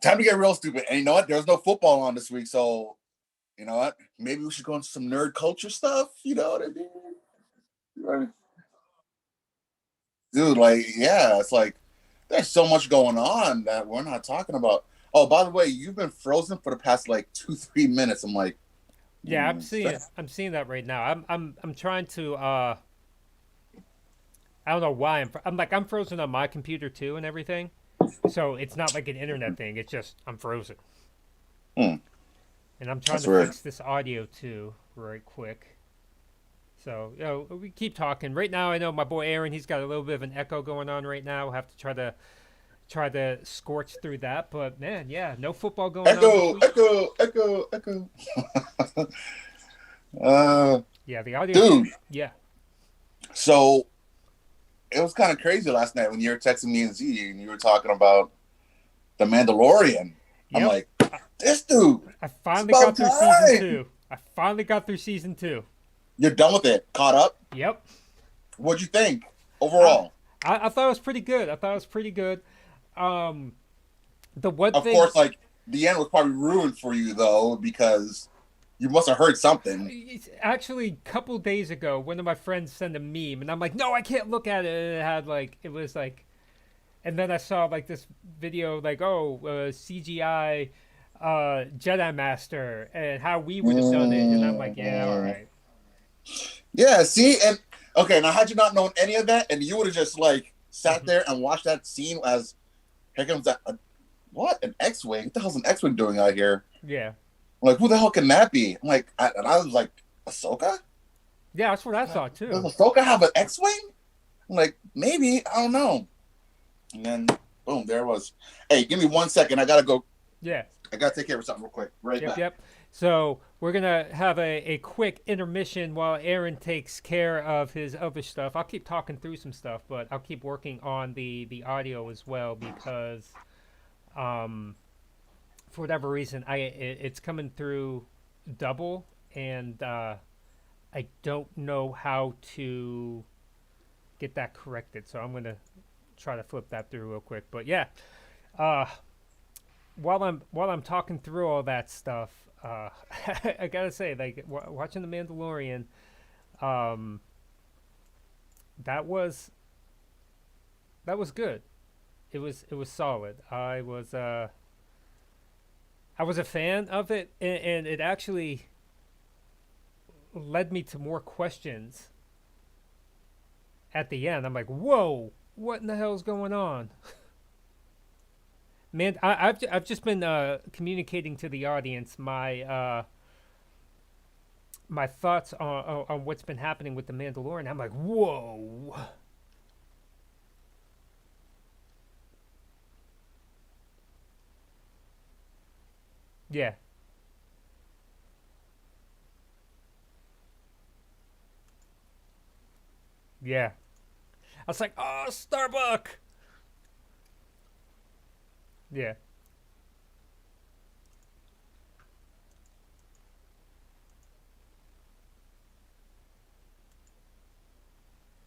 Time to get real stupid. And you know what? There's no football on this week, so you know what? Maybe we should go into some nerd culture stuff. You know what I mean? Right. Dude, like, yeah, it's like there's so much going on that we're not talking about. Oh, by the way, you've been frozen for the past like 2, 3 minutes. I'm like, Yeah, I'm is that seeing I'm seeing that right now. I'm trying to I don't know why I'm like I'm frozen on my computer too and everything. So it's not like an internet thing. It's just I'm frozen. hmm, And I'm trying that's to weird. fix this audio too right quick. So, we keep talking. Right now I know my boy Aaron, he's got a little bit of an echo going on right now. We'll have to try to scorch through that, but man, yeah, no football going on this Echo, week. echo, echo, echo. uh, Yeah, the audio dude, yeah. so it was kind of crazy last night when you were texting me and Z and you were talking about the Mandalorian. I'm Yep. like, this dude, I it's finally about got through season time. 2. I finally got through season 2. You're done with it, caught up. Yep. What'd you think I, overall? I thought it was pretty good. I thought it was pretty good. Um, the one Of thing, course, like the end was probably ruined for you though because you must have heard something. actually, a couple days ago, one of my friends sent a meme, and I'm like, no, I can't look at it. And it had like, it was like, and then I saw like this video, like, oh, CGI Jedi Master, and how we would have done it. And I'm like, yeah, all Mm, right. yeah, see, and okay, now had you not known any of that, and you would have just like sat Hmm. there and watched that scene as here comes that what an X-wing? What the hell's an X-wing doing out here? Yeah. I'm like, who the hell can that be? And I was like, Ahsoka? Yeah, that's what I Like, thought does too. Ahsoka have an X-wing? I'm like, maybe I don't know. And then boom, there it was. Hey, give me 1 second. I gotta go. Yeah. I gotta take care of something real quick. Right Yep, back. yep. So we're gonna have a quick intermission while Aaron takes care of his other stuff. I'll keep talking through some stuff, but I'll keep working on the audio as well because um, for whatever reason it's coming through double, and I don't know how to get that corrected. So I'm gonna try to flip that through real quick. But yeah, uh, while I'm talking through all that stuff, I gotta say, like watching the Mandalorian, um, that was that was good. It was solid. I was a fan of it, and it actually led me to more questions at the end. I'm like, whoa, what in the hell's going on? Man, I've just been communicating to the audience my thoughts on what's been happening with the Mandalorian. I'm like, whoa. Yeah, yeah. I was like, oh, Starbuck. Yeah.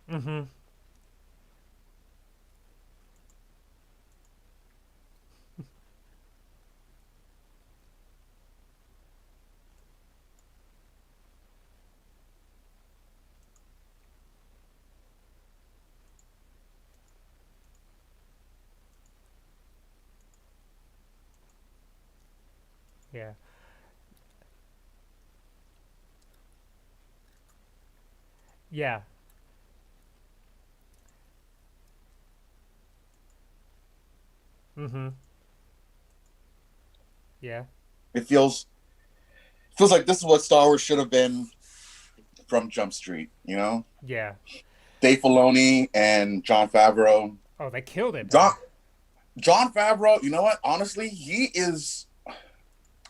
Mm-hmm. Yeah. Yeah. Mm-hmm. Yeah. It feels like this is what Star Wars should have been from Jump Street. You know, Yeah. Dave Filoni and John Favreau. Oh, they killed it, John man. John Favreau. You know what? Honestly, he is,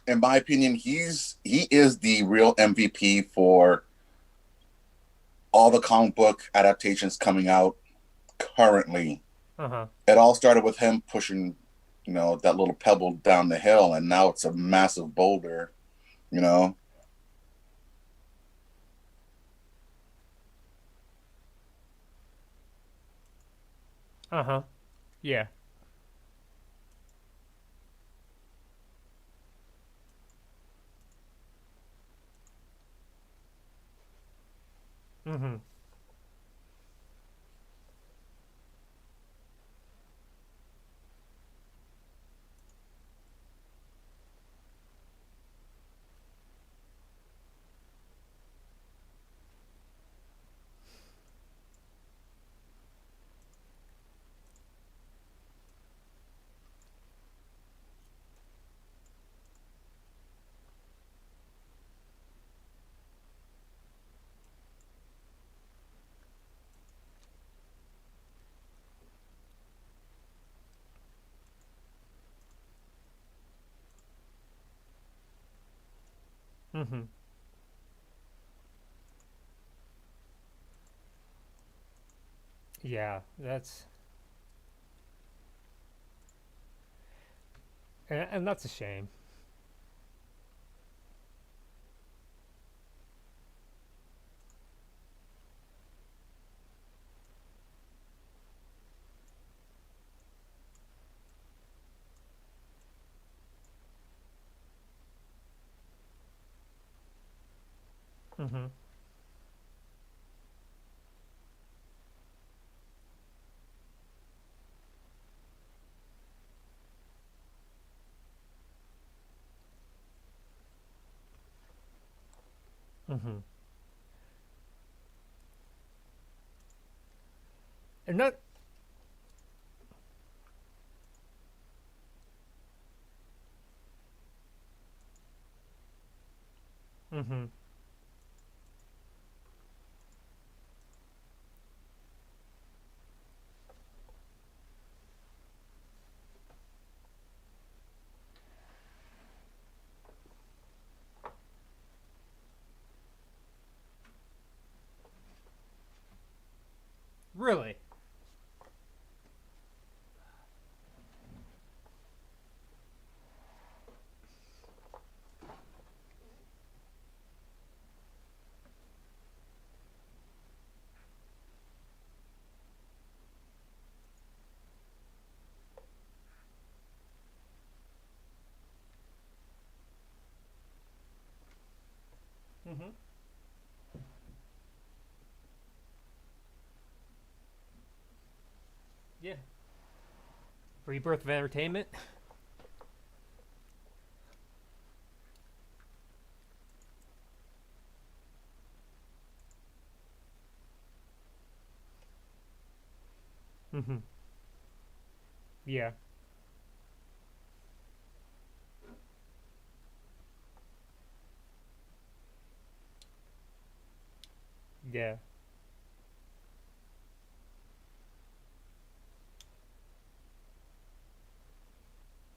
in my opinion, he is the real MVP for all the comic book adaptations coming out currently. Uh huh. It all started with him pushing, that little pebble down the hill, and now it's a massive boulder. You know, Uh huh. Yeah. Mhm. Yeah, and that's a shame. Mhm. Mhm. And that. Mhm. Really. Mhm. Yeah. Rebirth of entertainment. Mhm. Yeah. Yeah.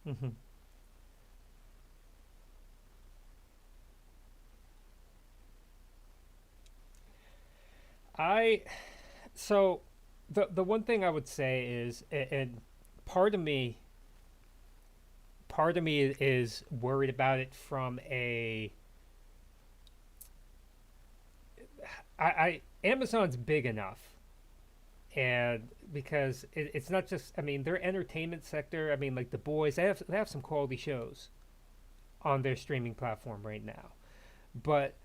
Mhm. I so the one thing I would say is, and part of me part of me is worried about it from a I Amazon's big enough, and because it's not just, I mean, their entertainment sector, I mean, like The Boys, they have some quality shows on their streaming platform right now. But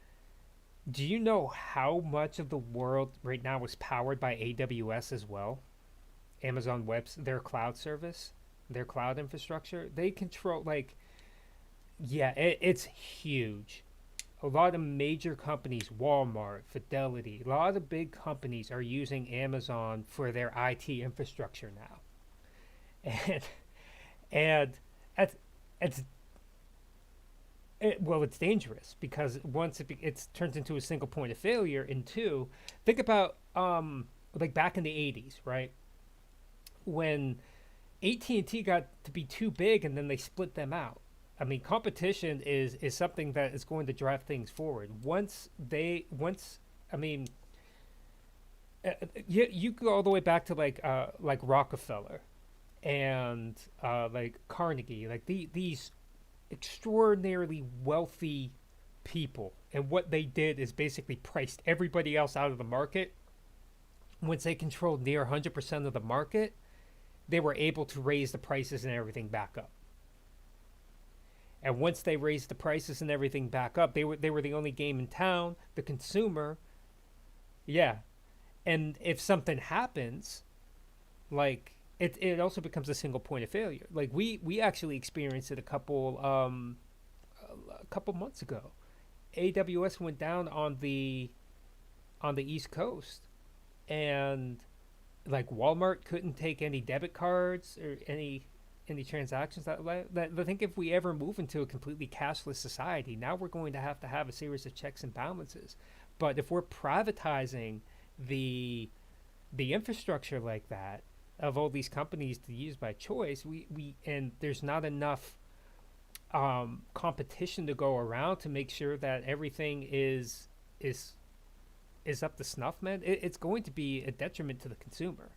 do you know how much of the world right now is powered by AWS as well? Amazon Web's their cloud service, their cloud infrastructure. They control, like, yeah, it's huge. A lot of major companies, Walmart, Fidelity, a lot of big companies are using Amazon for their IT infrastructure now. And and it's it's well, it's dangerous because once it turns into a single point of failure. And two, think about like back in the 80s, right? When AT&T got to be too big and then they split them out. I mean, competition is something that is going to drive things forward. Once I mean, you go all the way back to like Rockefeller and like Carnegie, like these extraordinarily wealthy people, and what they did is basically priced everybody else out of the market. Once they controlled near 100% of the market, they were able to raise the prices and everything back up. And once they raised the prices and everything back up, they were the only game in town. The consumer, yeah. And if something happens, like it also becomes a single point of failure. Like we actually experienced it a couple months ago. AWS went down on the East Coast, and like Walmart couldn't take any debit cards or any transactions. That I think if we ever move into a completely cashless society, now we're going to have a series of checks and balances. But if we're privatizing the the infrastructure like that of all these companies to use by choice, we and there's not enough competition to go around to make sure that everything is is up to snuff, man, it's going to be a detriment to the consumer.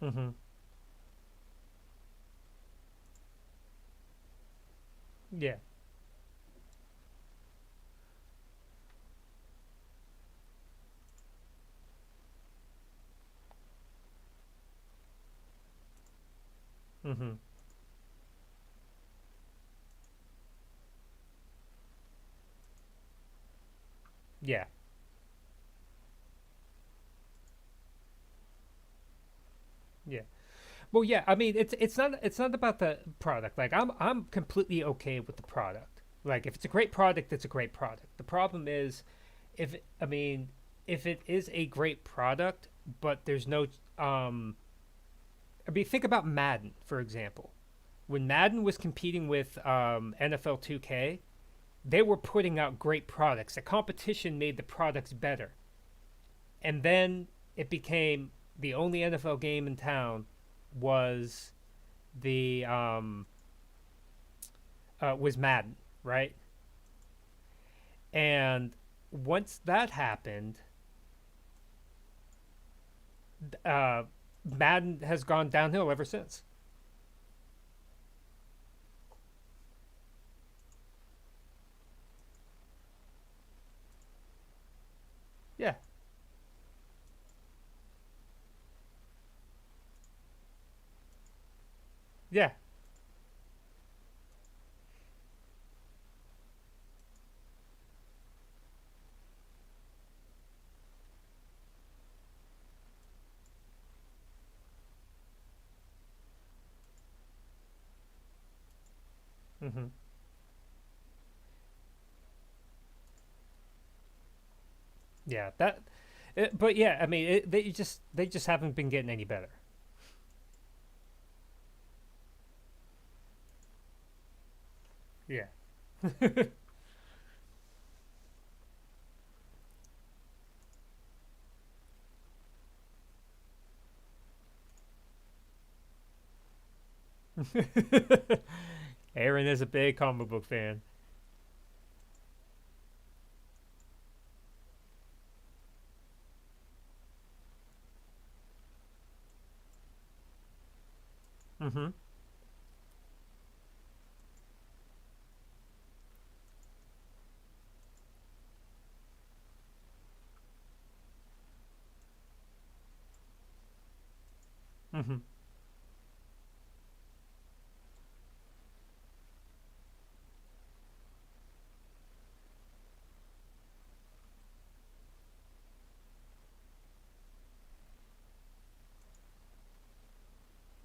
Mm-hmm. Yeah. Mm-hmm. Yeah. Yeah. Well, yeah. I mean, it's not about the product. Like I'm completely okay with the product. Like if it's a great product, it's a great product. The problem is I mean, if it is a great product, but there's no I mean, think about Madden, for example. When Madden was competing with NFL 2K, they were putting out great products. The competition made the products better. And then it became the only NFL game in town was the was Madden, right? And once that happened, uh, Madden has gone downhill ever since. Yeah, yeah. Hmm. Yeah, but yeah, I mean, they just haven't been getting any better. Yeah. Aaron is a big comic book fan. Mm-hmm. Mm-hmm.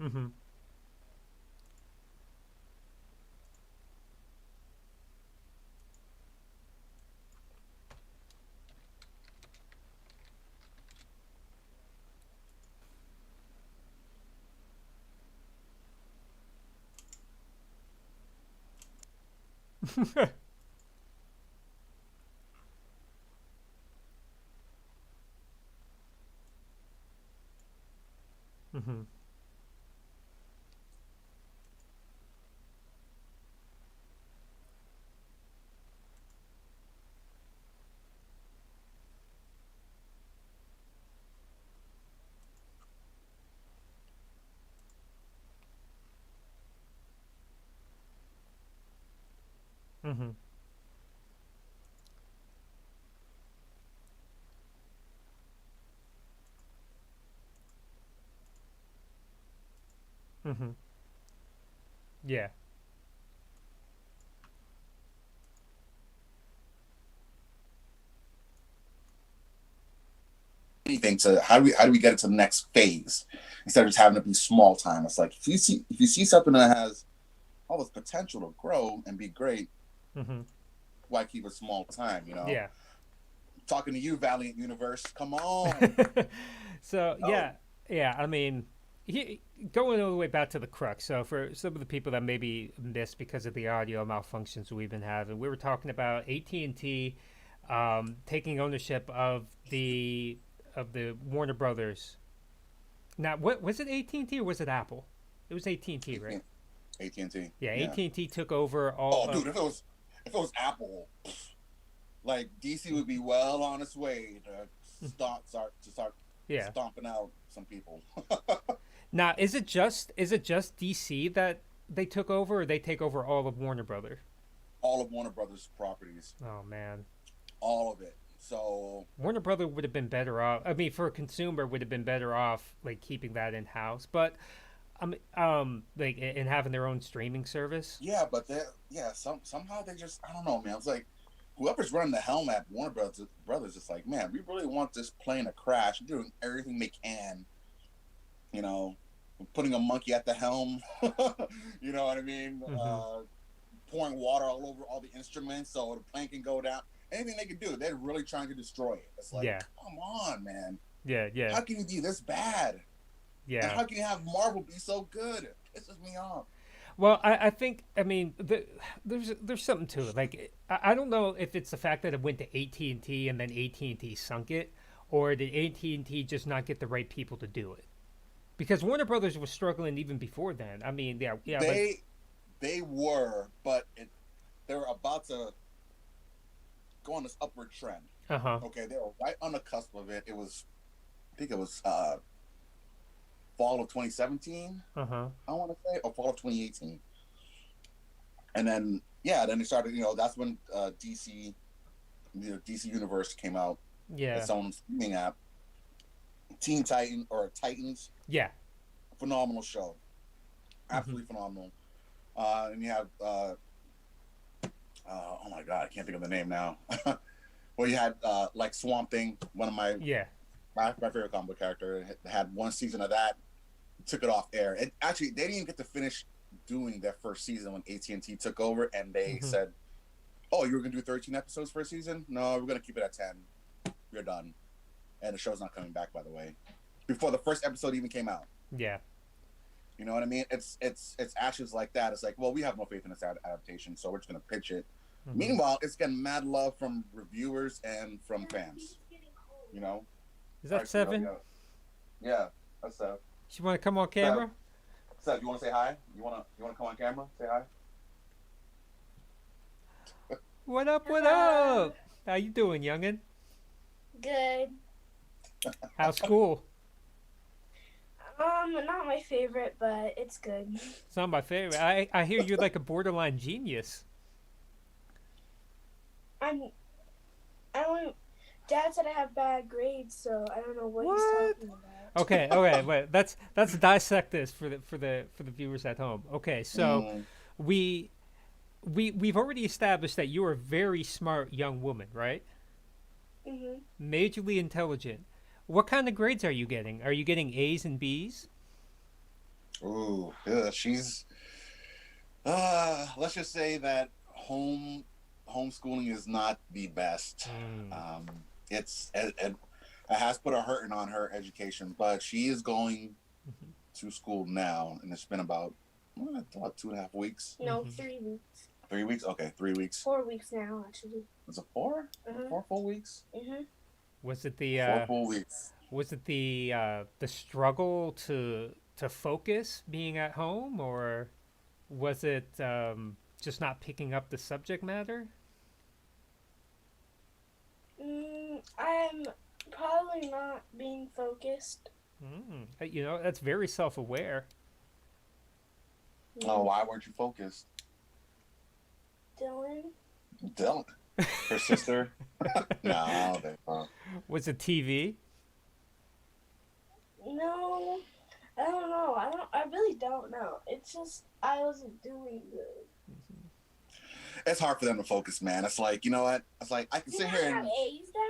Mm-hmm. Mm-hmm. Mm-hmm. Mm-hmm. Yeah. Anything to how do we get it to the next phase instead of just having to be small time. It's like if you see something that has all this potential to grow and be great, Mm-hmm. why keep it small time? You know, Yeah. talking to you, Valiant Universe. Come on, So oh, yeah, yeah. I mean, going all the way back to the crux. So for some of the people that maybe missed because of the audio malfunctions we've been having, we were talking about AT&T taking ownership of the Warner Brothers. Now, what was it, AT&T or was it Apple? It was AT&T, right? AT&T. Yeah, Yeah. AT&T took over all Oh, of. dude, if it was Apple, like DC would be well on its way to start Yeah. stomping out some people. Now, is it just DC that they took over, or they take over all of Warner Brothers? All of Warner Brothers properties, Oh man, all of it. So Warner Brother would have been better off. I mean, for a consumer, would have been better off like keeping that in house. But like and having their own streaming service. yeah, but somehow they just I don't know, man. It's like whoever's running the helm at Warner Brothers, it's like, man, we really want this plane to crash. They're doing everything they can, you know, putting a monkey at the helm. You know what I mean? Pouring water all over all the instruments so the plane can go down. Anything they can do, they're really trying to destroy it. It's like, Yeah. come on, man. Yeah, yeah, How can you be this bad? And yeah. how can you have Marvel be so good? It pisses me off. Well, I think I mean there's something to it. Like I don't know if it's the fact that it went to AT&T and then AT&T sunk it, or did AT&T just not get the right people to do it? Because Warner Brothers was struggling even before then. I mean, yeah, yeah, like They were, but they were about to go on this upward trend. uh huh, Okay, they were right on the cusp of it. I think it was fall of 2017. uh huh, I want to say, or fall of 2018. And then then they started. That's when DC Universe came out. yeah, Its own streaming app. Teen Titan or Titans, yeah, phenomenal show, absolutely phenomenal. And you have oh my god, I can't think of the name now. Well, you had like Swamp Thing, one of yeah, my favorite comic book character. It had one season of that, took it off air. It actually they didn't even get to finish doing their first season when AT&T took over, and they said, "Oh, you were gonna do 13 episodes for a season? No, we're gonna keep it at 10. We're done." And the show's not coming back, by the way. Before the first episode even came out. yeah. You know what I mean? It's actions like that. It's like, well, we have no faith in this adaptation, so we're just gonna pitch it. Meanwhile, it's getting mad love from reviewers and from fans. You know? Is that Seven? Yeah, that's Seth. She want to come on camera? Seth, you want to say hi? You wanna come on camera? Say hi. What up? What up? How you doing, youngin? Good. How's school? Not my favorite, but it's good. It's not my favorite. I hear you're like a borderline genius. I don't. Dad said I have bad grades, so I don't know what he's What? talking about. Okay, okay, wait. Let's dissect this for the viewers at home. Okay, so we've already established that you're a very smart young woman, right? Mhm. Majorly intelligent. What kind of grades are you getting? Are you getting A's and B's? Ooh, yeah, she's. Let's just say that homeschooling is not the best. It has put a hurting on her education, but she is going to school now, and it's been about 2.5 weeks. No, Mhm. 3 weeks. 3 weeks? Okay, 3 weeks. 4 weeks now, actually. Was it 4? Mhm. 4 full weeks? Mhm. Was it the 4 full weeks. the struggle to focus being at home, or was it just not picking up the subject matter? I'm probably not being focused. You know, that's very self-aware. Oh, why weren't you focused? Dylan. Dylan, her sister. No, they weren't. Was it TV? No, I don't know. I really don't know. It's just I wasn't doing good. It's hard for them to focus, man. It's like, you know what? It's like I can Did sit I here have and A's, Dad?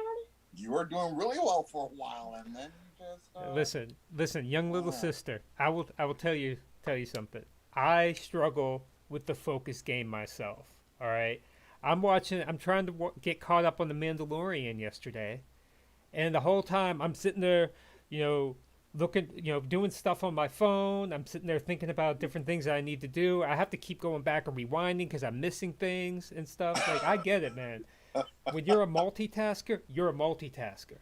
you were doing really well for a while, and then you just Listen, young little Yeah. sister. I will tell you something. I struggle with the focus game myself. All right, I'm trying to get caught up on the Mandalorian yesterday, and the whole time I'm sitting there, you know, looking, doing stuff on my phone. I'm sitting there thinking about different things that I need to do. I have to keep going back and rewinding because I'm missing things and stuff. Like, I get it, man. When you're a multitasker, you're a multitasker.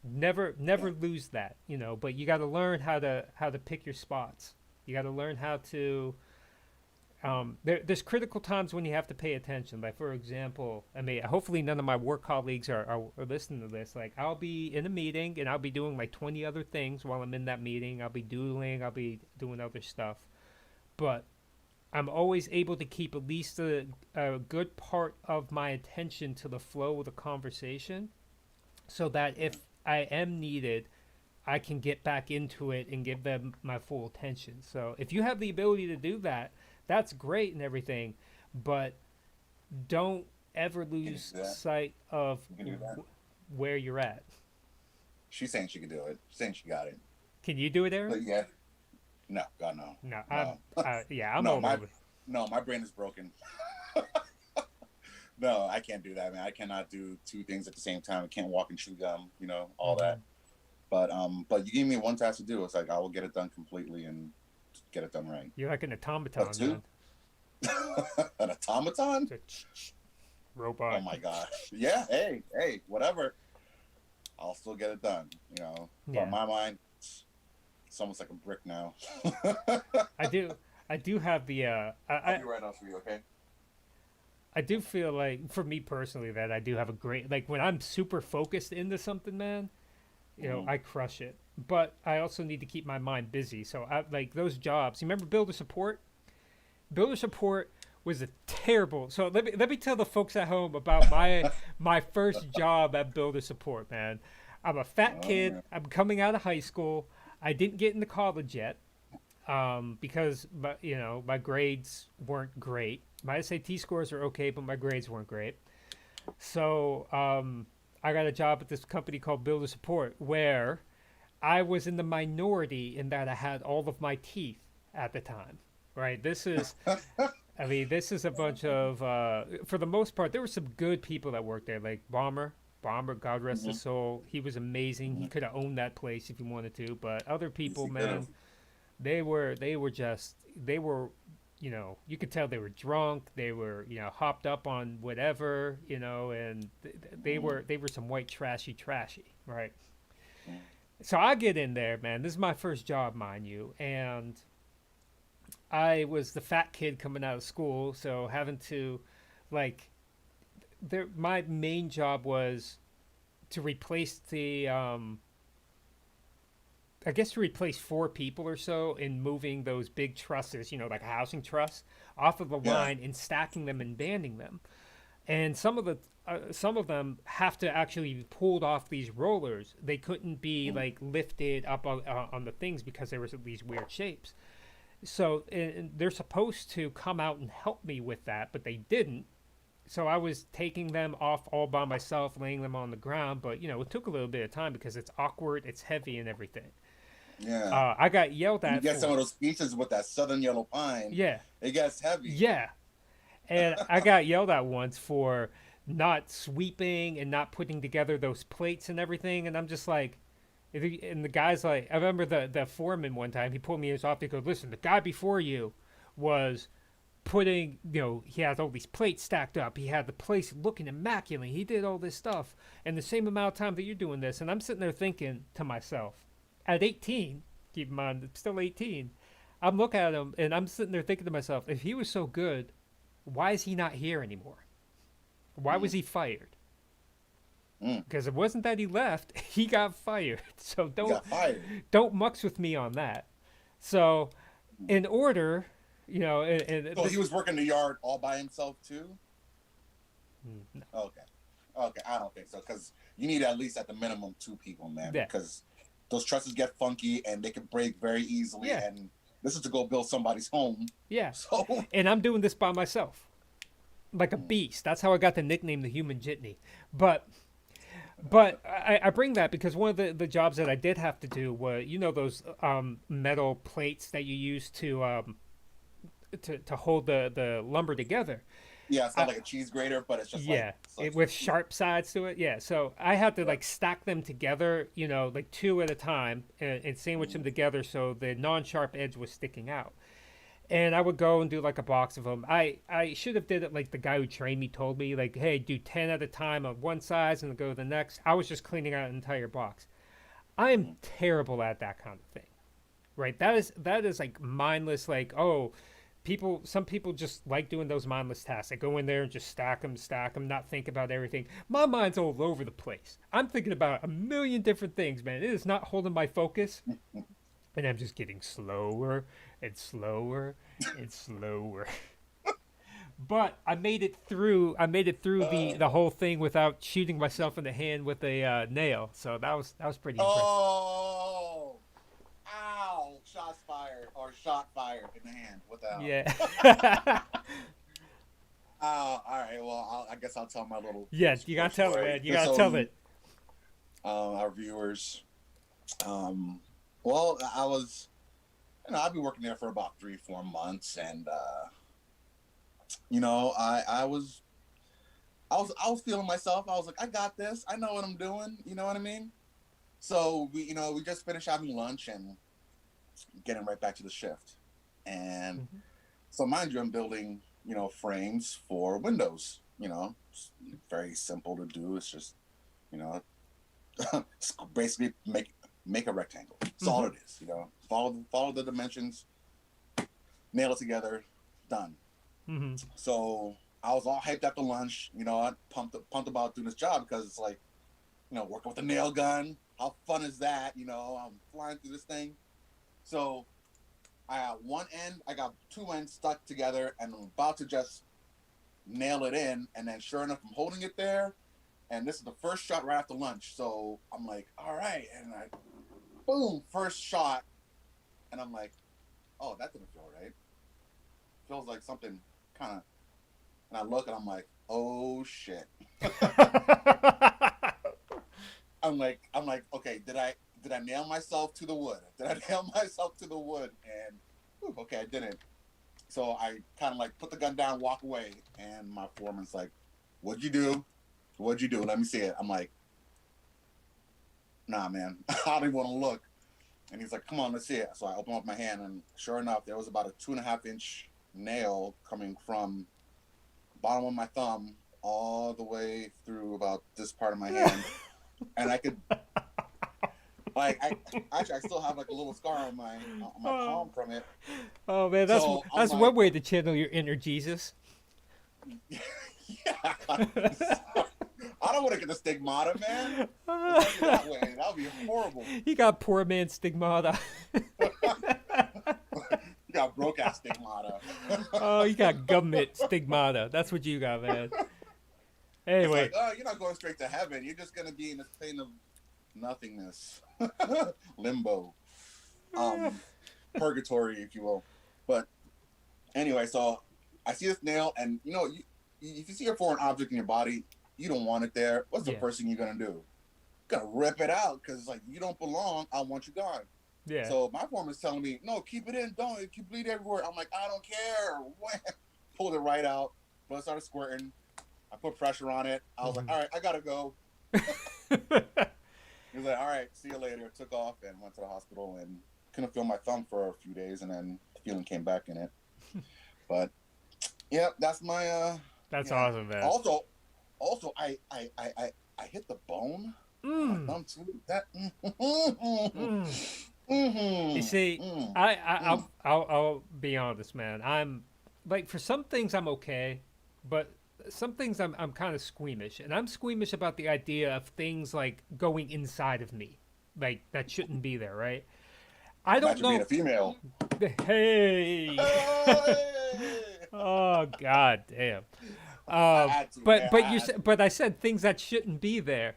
Never lose that, but you got to learn how to pick your spots. You got to learn how to there's critical times when you have to pay attention. Like, for example, I mean, hopefully none of my work colleagues are listening to this. Like, I'll be in a meeting and I'll be doing like 20 other things while I'm in that meeting. I'll be doodling, I'll be doing other stuff. But I'm always able to keep at least a good part of my attention to the flow of the conversation so that if I am needed, I can get back into it and give them my full attention. So if you have the ability to do that, that's great and everything, but don't ever lose sight of where you're at. She's saying she can do it. She's saying she got it. Can you do it, Aaron? But yeah. No, God, no. No, no. I'm over it. No, my brain is broken. No, I can't do that, man. I cannot do two things at the same time. I can't walk and chew gum, all that. But you give me one task to do. It's like I will get it done completely and get it done right. You're like an automaton, man. An automaton? Robot. Oh my gosh. Yeah. Hey, whatever. I'll still get it done. Yeah. But in my mind, it's almost like a brick now. I do have the. I'll be right off for you, okay? I do feel like, for me personally, that I do have a great, like, when I'm super focused into something, man, I crush it. But I also need to keep my mind busy. So I like those jobs. You remember Builder Support? Builder Support was a terrible. So let me tell the folks at home about my first job at Builder Support, man. I'm a fat kid. Man. I'm coming out of high school. I didn't get into college yet because my grades weren't great. My SAT scores are okay, but my grades weren't great. So I got a job at this company called Builder Support where I was in the minority in that I had all of my teeth at the time, right? This is a bunch of, for the most part, there were some good people that worked there, like Bomber, God rest his soul. He was amazing. He could have owned that place if he wanted to, but other people, man, they were, you could tell they were drunk. They were, hopped up on whatever, and they were some white trashy, right? So I get in there, man. This is my first job, mind you, and I was the fat kid coming out of school, so having to, my main job was to replace to replace 4 people or so in moving those big trusses, like a housing truss, off of the line and stacking them and banding them. And some of them have to actually be pulled off these rollers. They couldn't be lifted up on the things because there was these weird shapes. So they're supposed to come out and help me with that, but they didn't. So I was taking them off all by myself, laying them on the ground. But, it took a little bit of time because it's awkward, it's heavy and everything. Yeah. I got yelled at. You get some of those pieces with that southern yellow pine. Yeah. It gets heavy. Yeah. And I got yelled at once for not sweeping and not putting together those plates and everything. And I'm just like, and the guy's like, I remember the foreman one time, he pulled me in his office, he goes, listen, the guy before you was putting, he had all these plates stacked up. He had the place looking immaculate. He did all this stuff in the same amount of time that you're doing this. And I'm sitting there thinking to myself, at 18, keep in mind, I'm still 18, I'm looking at him and I'm sitting there thinking to myself, if he was so good, why is he not here anymore? Why was he fired? Because it wasn't that he left, he got fired. So don't mucks with me on that. So in order, so he was working the yard all by himself too? No. Okay, I don't think so, because you need at least at the minimum 2 people, man. Yeah. Because those trusses get funky and they can break very easily. Yeah. And this is to go build somebody's home. Yeah. So. And I'm doing this by myself, like a beast. That's how I got the nickname, the Human Jitney. But I bring that because one of the jobs that I did have to do was, those metal plates that you use to hold the lumber together. Yeah, it's not like a cheese grater, but it's just like Yeah, such. with sharp sides to it. Yeah, so I had to like stack them together, like two at a time, and sandwich them together so the non-sharp edge was sticking out. And I would go and do like a box of them. I should have did it like the guy who trained me told me, like, hey, do 10 at a time on one size and then go to the next. I was just cleaning out an entire box. I am terrible at that kind of thing. Right? That is like mindless. Like, oh, some people just like doing those mindless tasks. They go in there and just stack them, not think about everything. My mind's all over the place. I'm thinking about a million different things, man. It is not holding my focus, and I'm just getting slower and slower and slower. But I made it through. I made it through the whole thing without shooting myself in the hand with a nail. So that was pretty impressive. Oh, ow! Shots fired or shot fired in the hand. What the hell? Yeah. Oh, all right. Well, I guess I'll tell my little. Yeah, you gotta tell it, man. You gotta tell it. Our viewers. Well, I was, I've been working there for about 3-4 months, and I was feeling myself. I was like, I got this. I know what I'm doing. You know what I mean? So we just finished having lunch and getting right back to the shift, and so mind you, I'm building frames for windows. It's very simple to do. It's just it's basically make a rectangle. That's all it is. Follow the dimensions, nail it together, done. So I was all hyped after lunch. I pumped about doing this job because it's like, working with a nail gun. How fun is that? I'm flying through this thing. So I got one end, I got two ends stuck together, and I'm about to just nail it in. And then sure enough, I'm holding it there. And this is the first shot right after lunch. So I'm like, all right. And boom, first shot. And I'm like, oh, that didn't feel right. Feels like something kind of. And I look and I'm like, oh shit. I'm like, okay, did I nail myself to the wood? And okay, I didn't. So I kind of like put the gun down, walk away, and my foreman's like, "What'd you do? Let me see it." I'm like, "Nah, man, I don't even want to look." And he's like, "Come on, let's see it." So I open up my hand, and sure enough, there was about a 2.5-inch nail coming from the bottom of my thumb all the way through about this part of my hand. And I could, I still have like a little scar on my palm from it. Oh man, that's So, that's I'm one like, way to channel your inner Jesus. yeah. I don't want to get the stigmata, man. That way, that would be horrible. You got poor man stigmata. You got broke ass stigmata. Oh, you got government stigmata. That's what you got, man. Anyway, It's like, you're not going straight to heaven. You're just gonna be in this plane of nothingness, limbo, purgatory, if you will. But anyway, so I see this nail, and if you see a foreign object in your body, you don't want it there. What's the first thing you're gonna do? You're gonna rip it out because it's like, you don't belong. I want you gone. yeah. So my foreman's telling me, no, keep it in. Don't. It can bleed everywhere. I'm like, I don't care. Pulled it right out. Blood started squirting. I put pressure on it. I was like, all right, I gotta go. He was like, all right, see you later. Took off and went to the hospital and couldn't feel my thumb for a few days, and then the feeling came back in it. But yeah, that's my That's awesome, man. Also, I hit the bone. My thumb too. That. You see, I'll be honest, man. I'm like, for some things I'm okay, but some things I'm kind of squeamish, and I'm squeamish about the idea of things like going inside of me, like that shouldn't be there, right? I don't know. Being a female. Hey. Oh God damn. had to, But man. but you said, but I said things that shouldn't be there,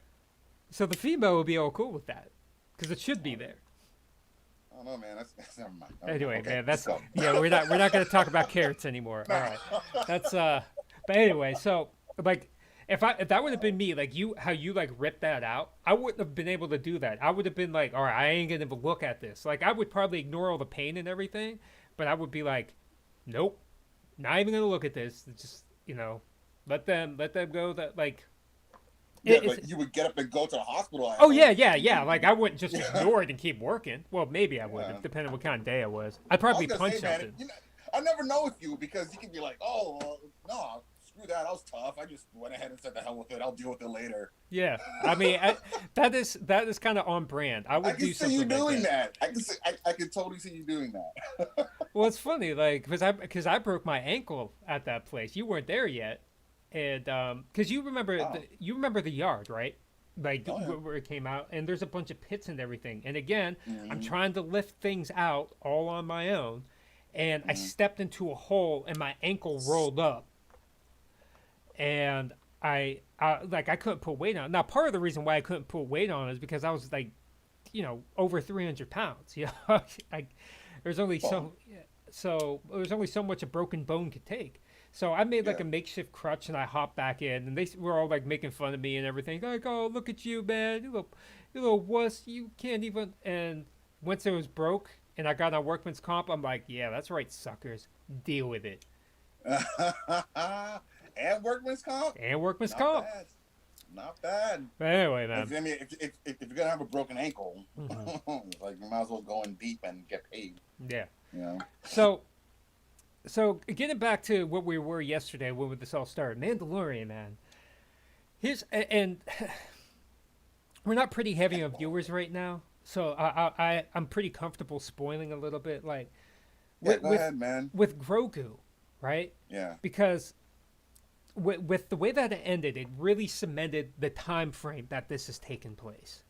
so the female would be all cool with that because it should be there. I don't know, man. That's never mind. Anyway, Okay, man, let's that's go. yeah. We're not going to talk about carrots anymore. All right, that's But anyway, so like, if that would have been me, like how you like ripped that out, I wouldn't have been able to do that. I would have been like, all right, I ain't gonna look at this. Like, I would probably ignore all the pain and everything, but I would be like, nope, not even gonna look at this. Just you know, let them go. That like, Yeah, it's, but you would get up and go to the hospital. I oh hope. yeah. Like I wouldn't just Yeah. ignore it and keep working. Well, maybe I would, Yeah. depending on what kind of day it was. I'd I was probably gonna punch say, man, something. I never know with you because you can be like, oh, well, no, screw that. That was tough. I just went ahead and said the hell with it. I'll deal with it later. Yeah, I mean, that is kind of on brand. I I would can do see you something like doing that. that. I can totally see you doing that. Well, it's funny, like, because I broke my ankle at that place. You weren't there yet, and because Oh. you remember the yard, right? Like Oh, yeah. where it came out, and there's a bunch of pits and everything. And again, I'm Mhm. trying to lift things out all on my own, and I Mhm. stepped into a hole, and my ankle rolled up, and I couldn't put weight on it. Now, part of the reason why I couldn't put weight on it is because I was like, over 300 pounds. I, there's only Well, so there's only so much a broken bone could take. So I made like yeah. a makeshift crutch and I hopped back in, and they were all like making fun of me and everything. Like, oh, look at you, man, you little wuss, you can't even. And once it was broke and I got on workman's comp, I'm like, yeah, that's right, suckers, deal with it. And workman's comp, And workman's not comp. bad. Not bad. But anyway, If, man. I mean, if you're gonna have a broken ankle, Hmm. like you might as well go in deep and get paid. Yeah. You know. So getting back to what we were yesterday when this all started, Mandalorian, man. And we're not pretty heavy on viewers right now, so I'm pretty comfortable spoiling a little bit, like Yeah, with go ahead, man. with Grogu, right? Yeah. Because with the way that it ended, it really cemented the time frame that this has taken place.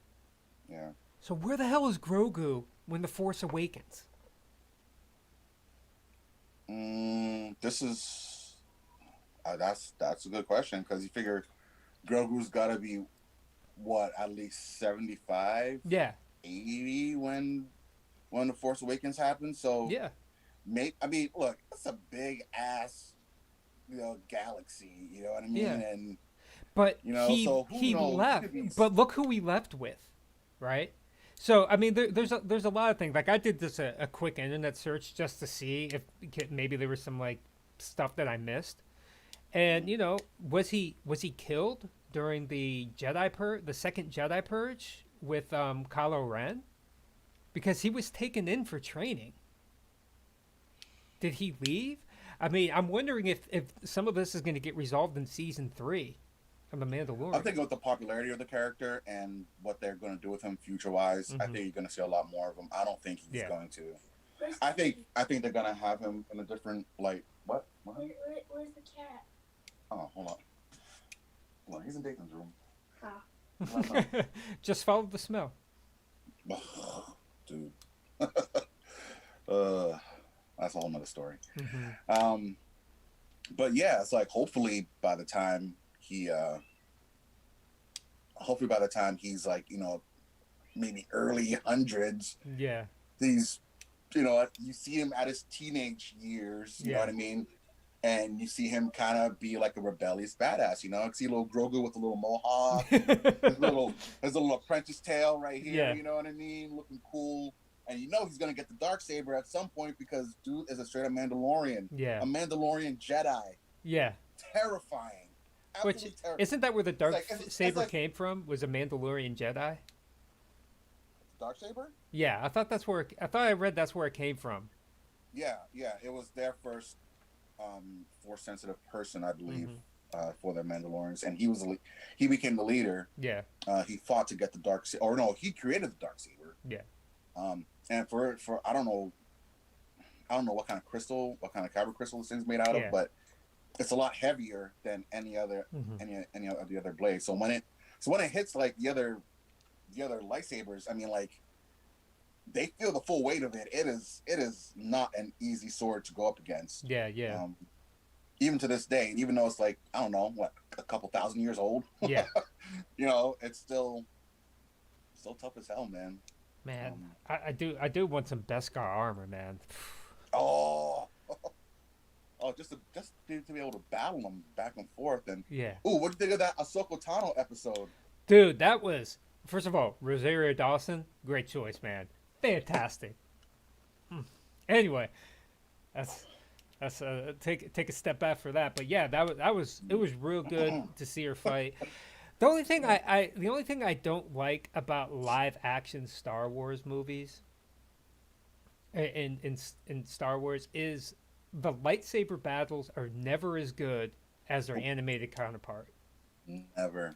Yeah. So where the hell is Grogu when the Force Awakens? This is that's a good question because you figure Grogu's got to be what at least 75, Yeah, 80 when the Force Awakens happened. So yeah, I mean, look, it's a big ass galaxy. You know what I mean? yeah. And But so who he knows? It left. could be. But look who he left with, right? So I mean, there's a lot of things. Like I did this a quick internet search just to see if maybe there was some like stuff that I missed. And was he killed during the second Jedi purge with Kylo Ren? Because he was taken in for training. Did he leave? I mean, I'm wondering if some of this is going to get resolved in season 3 of The Mandalorian. I think with the popularity of the character and what they're going to do with him future-wise, I Mhm. think you're going to see a lot more of him. I don't think he's Yeah. going to. Where's I the think kitty? I think they're going to have him in a different like what? Where's the cat? Oh, hold on. Hold on. He's in Dathan's room. Ah. Just follow the smell. Dude. uh, that's a whole nother story. Mm-hmm. But yeah, it's like hopefully by the time he's like maybe early hundreds, Yeah. these you see him at his teenage years, you know Yeah. what I mean, and you see him kind of be like a rebellious badass. You see a little Grogu with a little mohawk, his little apprentice tail right here. Yeah. You know what I mean, looking cool. And he's gonna get the Darksaber at some point because dude is a straight up Mandalorian, Yeah. a Mandalorian Jedi. Yeah. Terrifying. Which Absolutely terrifying. isn't that where the dark it's saber like- came from? Was a Mandalorian Jedi? Darksaber? Yeah, I thought I read that's where it came from. Yeah. It was their first force sensitive person, I believe, Mhm. For the Mandalorians, and he became the leader. Yeah. He fought to get the Darksaber, or no, he created the Darksaber. Yeah. And for I don't know what kind of kyber crystal this thing's made out Yeah. of, but it's a lot heavier than any other Mhm. any of the other blades. So when it hits like the other lightsabers, I mean, like they feel the full weight of it. It is not an easy sword to go up against. Yeah. Yeah. Even to this day, even though it's like I don't know what a couple thousand years old, Yeah. it's still tough as hell, man. Man, I do want some Beskar armor, man. Oh, just to be able to battle them back and forth. And Yeah. ooh, what do you think of that Ahsoka Tano episode? Dude, that was, first of all, Rosario Dawson, great choice, man. Fantastic. Anyway, That's take a step back for that. But yeah, it was real good to see her fight. The only thing I don't like about live action Star Wars movies in Star Wars is the lightsaber battles are never as good as their animated counterpart. Never.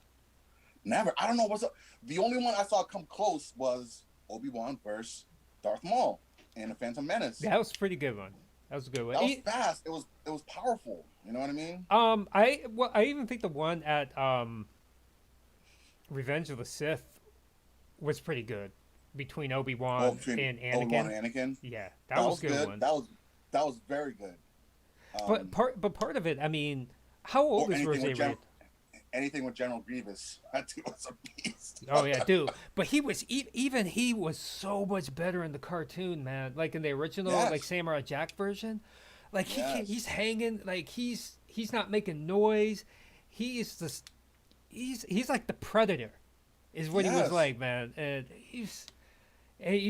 Never. I don't know what's up. The only one I saw come close was Obi-Wan versus Darth Maul in The Phantom Menace. That was a pretty good one. That was a good one. That was fast. It was powerful. You know what I mean? I even think the one at Revenge of the Sith was pretty good between Obi-Wan and Anakin. Obi-Wan and Anakin. Yeah, that was a good one. That was very good. But part of it, I mean, how old is Rose Red? Anything with General Grievous, that dude was a beast. Oh yeah, dude. But he was even he was so much better in the cartoon, man. Like in the original, like Samurai Jack version, like he's hanging, like he's not making noise. He's just he's like the Predator, is what he was like, man. And he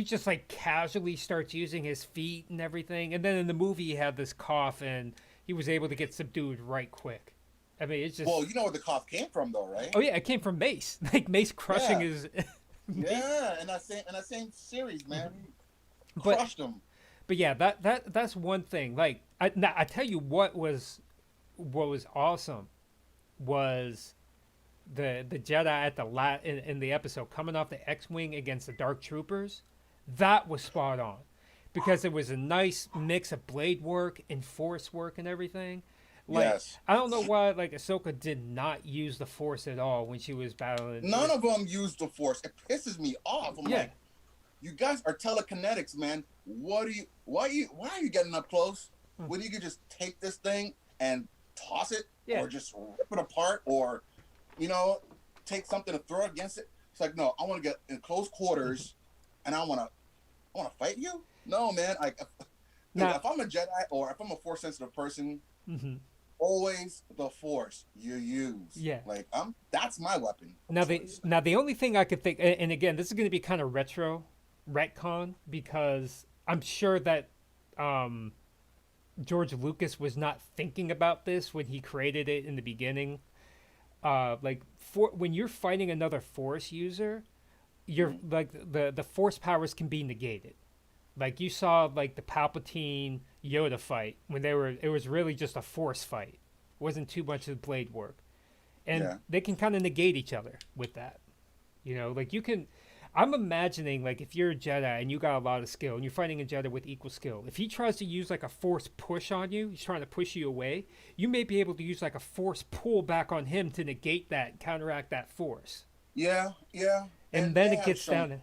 just like casually starts using his feet and everything. And then in the movie, he had this cough, and he was able to get subdued right quick. I mean, it's just. Well, you know where the cough came from, though, right? Oh yeah, it came from Mace. Like Mace crushing his. Yeah, in that same series, man, he crushed him. But yeah, that's one thing. Like I tell you what was awesome was the Jedi at the in the episode coming off the X-wing against the Dark Troopers. That was spot on, because it was a nice mix of blade work and force work and everything. Like, I don't know why like Ahsoka did not use the Force at all when she was battling. None of them used the Force. It pisses me off. I'm like, you guys are telekinetics, man. Why are you getting up close? When you could just take this thing and toss it, or just rip it apart, or take something to throw against it. It's like, no, I want to get in close quarters, and I want to fight you. No, man. Like, if I'm a Jedi or if I'm a Force sensitive person. Always the Force you use. Yeah. Like that's my weapon. Now the only thing I could think, and again, this is going to be kind of retcon, because I'm sure that George Lucas was not thinking about this when he created it in the beginning. When you're fighting another Force user, you're like the Force powers can be negated. Like you saw like the Palpatine Yoda fight when it was really just a Force fight. It wasn't too much of blade work. And they can kind of negate each other with that. Like I'm imagining like if you're a Jedi and you got a lot of skill and you're fighting a Jedi with equal skill, if he tries to use like a Force push on you, he's trying to push you away, you may be able to use like a Force pull back on him to negate that, counteract that Force. Yeah. And then it gets down to,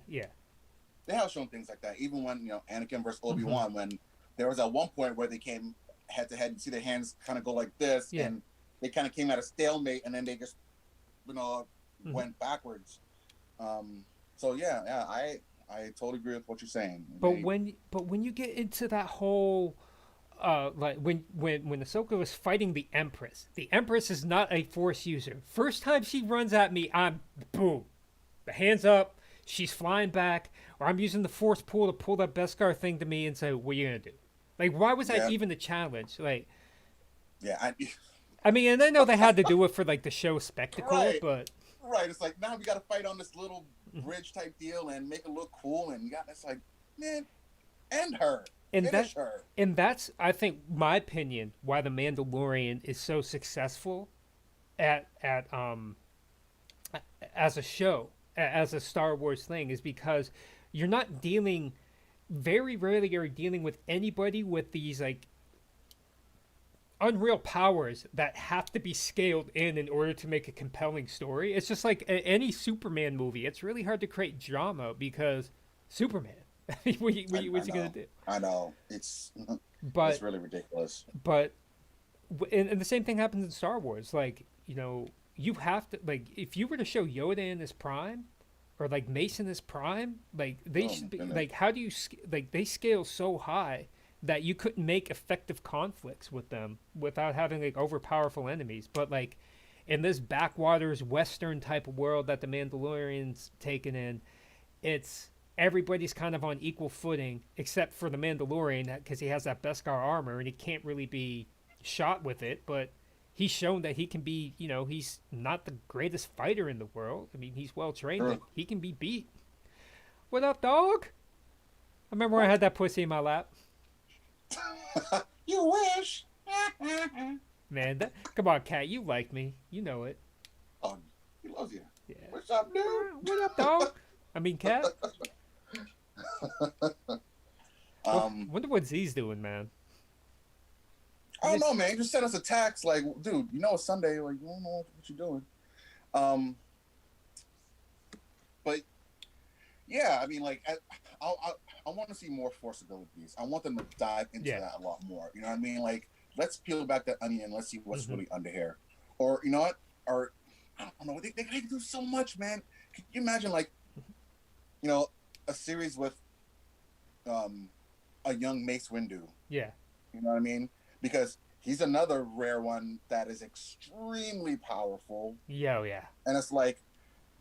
They have shown things like that. Even when, Anakin versus Obi-Wan, when there was at one point where they came head to head, you see their hands kind of go like this, and they kind of came at a stalemate, and then they just, went backwards. So I totally agree with what you're saying. But when you get into that whole, like when Ahsoka was fighting the Empress is not a Force user. First time she runs at me, I'm boom, the hands up. She's flying back, or I'm using the Force pull to pull that Beskar thing to me and say, "What are you gonna do?" Like, why was that even a challenge? Like, I mean, and I know they had to do it for like the show spectacle, but it's like now we got to fight on this little bridge type deal and make it look cool, and it's like, man, end her, finish her. And that's, I think, my opinion, why the Mandalorian is so successful at as a show. As a Star Wars thing, is because you're not very rarely are dealing with anybody with these like unreal powers that have to be scaled in order to make a compelling story. It's just like any Superman movie. It's really hard to create drama because Superman. What's he gonna do? I know it's really ridiculous. But and the same thing happens in Star Wars. Like you have to, like, if you were to show Yoda in his prime, or like Mace in his prime, like like how do you like they scale so high that you couldn't make effective conflicts with them without having like overpowerful enemies. But like in this backwaters Western type of world that the Mandalorian's taken in, it's everybody's kind of on equal footing except for the Mandalorian because he has that Beskar armor and he can't really be shot with it, but he's shown that he can be, he's not the greatest fighter in the world. I mean, he's well trained, but he can be beat. What up, dog? I remember when I had that pussy in my lap. You wish. Man, come on, cat, you like me. You know it. Oh, he loves you. Yeah. What's up, dude? What up, dog? I mean, cat. Wonder what Z's doing, man. I don't know, man. He just sent us a text like, dude, it's Sunday. Like, you don't know what you're doing. But yeah, I mean, like, I want to see more Force abilities. I want them to dive into that a lot more. You know what I mean? Like, let's peel back that onion and let's see what's really under here. Or, you know what? Or, I don't know. They can do so much, man. Can you imagine, like, a series with a young Mace Windu? Yeah. You know what I mean? Because he's another rare one that is extremely powerful. Yeah. And it's like,